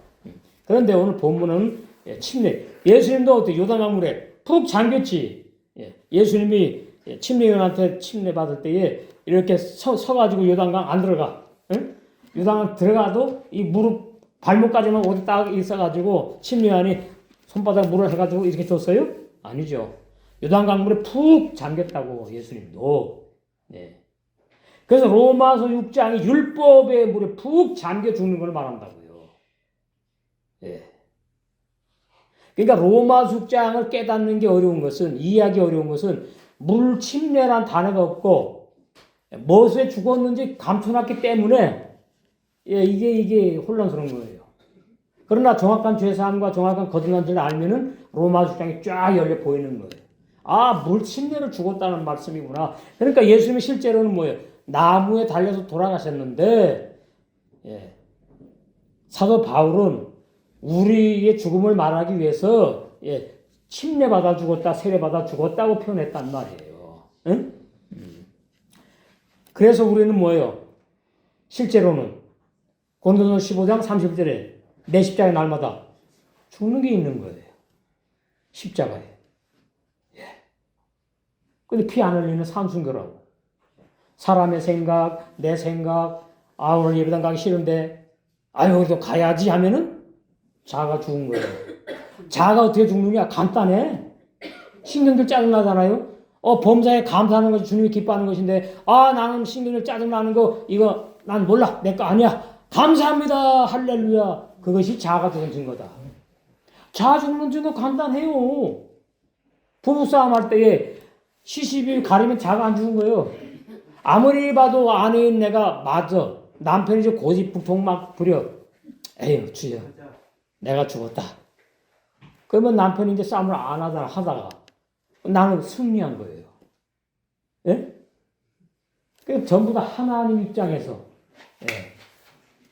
그런데 오늘 본문은 침례. 예수님도 어때? 요단강물에 푹 잠겼지. 예수님이 침례요한한테 침례 받을 때에 이렇게 서가지고 요단강 안 들어가. 요단강 들어가도 이 무릎 발목까지만 어디 딱 있어가지고 침례요한이 손바닥 물을 해가지고 이렇게 줬어요? 아니죠. 요단강물에 푹 잠겼다고 예수님도. 그래서 로마서 6장이 율법의 물에 푹 잠겨 죽는 걸 말한다고요. 그러니까 로마서 6장을 깨닫는 게 어려운 것은, 이해하기 어려운 것은 물 침례란 단어가 없고 무엇에 죽었는지 감춰놨기 때문에 이게 혼란스러운 거예요. 그러나 정확한 죄사함과 정확한 거듭난지를 알면은 로마서 6장이 쫙 열려 보이는 거예요. 물 침례로 죽었다는 말씀이구나. 그러니까 예수님이 실제로는 뭐예요? 나무에 달려서 돌아가셨는데 사도 바울은 우리의 죽음을 말하기 위해서 침례받아 죽었다, 세례받아 죽었다고 표현했단 말이에요. 응? 그래서 우리는 뭐예요? 실제로는 고린도전서 15장 30절에 내 십자가의 날마다 죽는 게 있는 거예요. 십자가에. 예. 근데 피 안 흘리는 산순교라고. 사람의 생각, 내 생각, 아, 오늘 예배당 가기 싫은데, 아유, 그래도 가야지 하면은 자아가 죽은 거예요. 자아가 어떻게 죽느냐? 간단해. 신경들 짜증나잖아요? 범사에 감사하는 것이 주님이 기뻐하는 것인데, 아, 나는 신경들 짜증나는 거, 이거, 난 몰라. 내 거 아니야. 감사합니다. 할렐루야. 그것이 자아가 죽은 증거다. 자아 죽는 증거 간단해요. 부부싸움 할 때에 시시비 가리면 자아가 안 죽은 거예요. 아무리 봐도 아내인 내가 맞아. 남편이 좀 고집불통 막 부려. 에휴, 주여. 내가 죽었다. 그러면 남편이 이제 싸움을 안 하다가 나는 승리한 거예요. 예? 그 전부 다 하나님 입장에서. 예.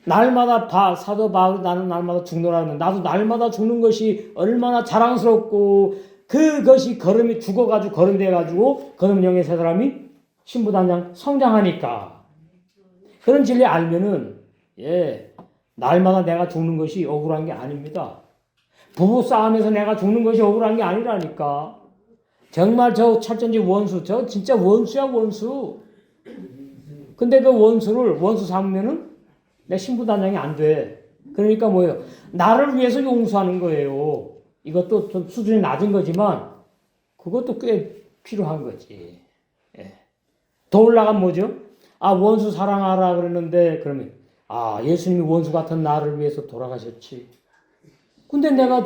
날마다 사도 바울 나는 날마다 죽노라는 나도 날마다 죽는 것이 얼마나 자랑스럽고 그것이 걸음이 죽어가지고 걸음이 돼가지고 걸음 영의 세 사람이 신부단장 성장하니까 그런 진리 알면은 날마다 내가 죽는 것이 억울한 게 아닙니다. 부부 싸움에서 내가 죽는 것이 억울한 게 아니라니까. 정말 저 철전지 원수 저 진짜 원수야 원수. 근데 그 원수 삼으면은 내 신부단장이 안 돼. 그러니까 뭐예요? 나를 위해서 용서하는 거예요. 이것도 좀 수준이 낮은 거지만 그것도 꽤 필요한 거지. 더 올라가면 뭐죠? 아, 원수 사랑하라 그러는데 그러면 아, 예수님이 원수 같은 나를 위해서 돌아가셨지. 근데 내가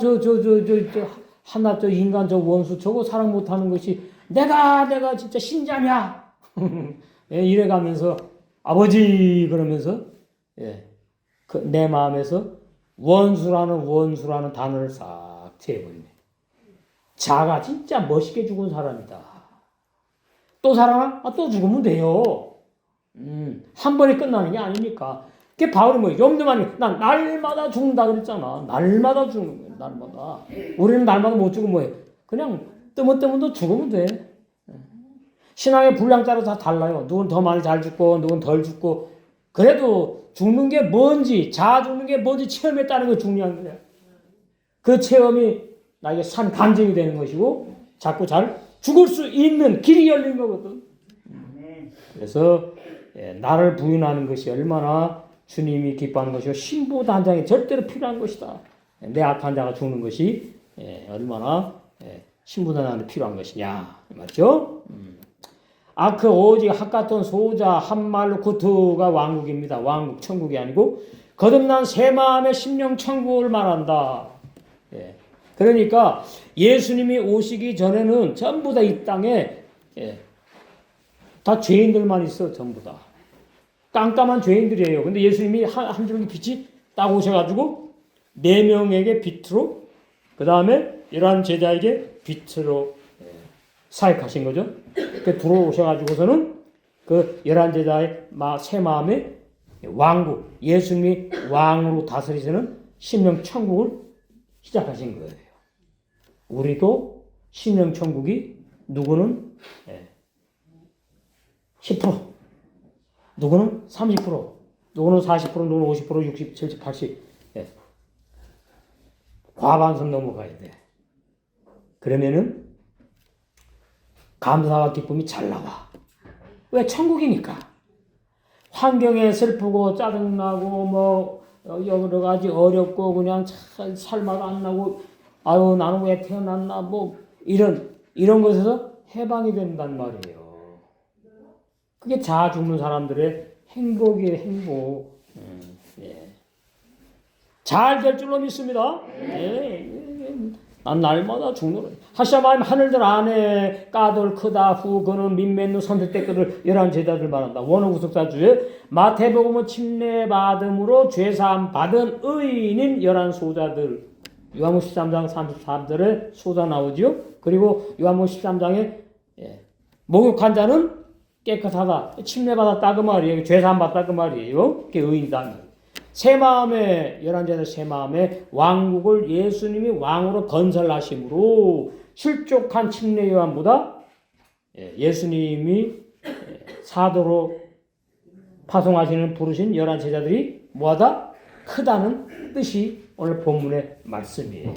하나 인간 원수 저거 사랑 못하는 것이 내가 진짜 신자냐? 이래가면서 아버지 그러면서 내 마음에서 원수라는 단어를 싹 제해버리네. 자가 진짜 멋있게 죽은 사람이다. 또 살아나? 또 죽으면 돼요. 한 번에 끝나는 게 아니니까. 그게 바울이 뭐예요? 염두만 난 날마다 죽는다 그랬잖아. 날마다 죽는 거예요. 날마다. 우리는 날마다 못 죽으면 뭐예요? 그냥 뜨문뜨문도 죽으면 돼. 신앙의 분량 따라 다 달라요. 누군 더 많이 잘 죽고 누군 덜 죽고 그래도 죽는 게 뭔지 자아 죽는 게 뭔지 체험했다는 거 중요한 거예요. 그 체험이 나에게 산 간증이 되는 것이고 자꾸 잘 죽을 수 있는 길이 열린 거거든. 그래서 나를 부인하는 것이 얼마나 주님이 기뻐하는 것이고 신부단장이 절대로 필요한 것이다. 내 악한 자가 죽는 것이 얼마나 신부단장한테 필요한 것이냐 맞죠? 아크 오직 핫같은 소자 한말로 구트가 왕국입니다. 왕국 천국이 아니고 거듭난 새 마음의 심령 천국을 말한다. 그러니까 예수님이 오시기 전에는 전부 다 이 땅에 다 죄인들만 있어. 전부 다 깜깜한 죄인들이에요. 근데 예수님이 한 줄기 빛이 딱 오셔가지고 4명에게 빛으로 그 다음에 이러한 제자에게 빛으로 사역하신 거죠. 그 들어오셔가지고서는 그 11제자의 새 마음의 왕국, 예수님이 왕으로 다스리시는 심령 천국을 시작하신 거예요. 우리도 심령 천국이 누구는 10%, 누구는 30%, 누구는 40%, 누구는 50%, 60, 70, 80 과반선 넘어가야 돼. 그러면은 감사와 기쁨이 잘 나와. 왜? 천국이니까. 환경에 슬프고 짜증나고 뭐 여러 가지 어렵고 그냥 살맛 안 나고 아유 나는 왜 태어났나 뭐 이런 것에서 해방이 된단 말이에요. 그게 자아 죽는 사람들의 행복이에요. 행복. 잘 될 줄로 믿습니다. 난 날마다 죽노라. 하샤마임 하늘들 안에 까돌 크다 후 그는 민맺는 선택대들을 11제자들 말한다. 원어 구속사 주에 마태복음은 침례받음으로 죄사함 받은 의인인 11소자들. 요한복음 13장 33절에 소자 나오지요. 그리고 요한복음 13장에 목욕한 자는 깨끗하다. 침례받았다 그 말이에요. 죄사함 받았다 그 말이에요. 그게 의인이다. 새 마음의 11제자 새 마음의 왕국을 예수님이 왕으로 건설하심으로 실족한 침례 요한보다 예수님이 사도로 파송하시는 부르신 11 제자들이 뭐하다? 크다는 뜻이 오늘 본문의 말씀이에요.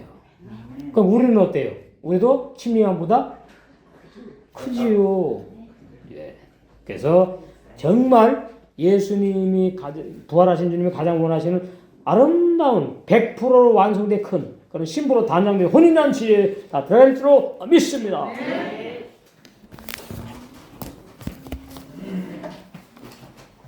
그럼 우리는 어때요? 우리도 침례요한보다 크지요. 예. 그래서 정말 예수님이 부활하신 주님이 가장 원하시는 아름다운 100%로 완성된 큰 그런 신부로 단장된 혼인잔치에 다 될 줄로 믿습니다.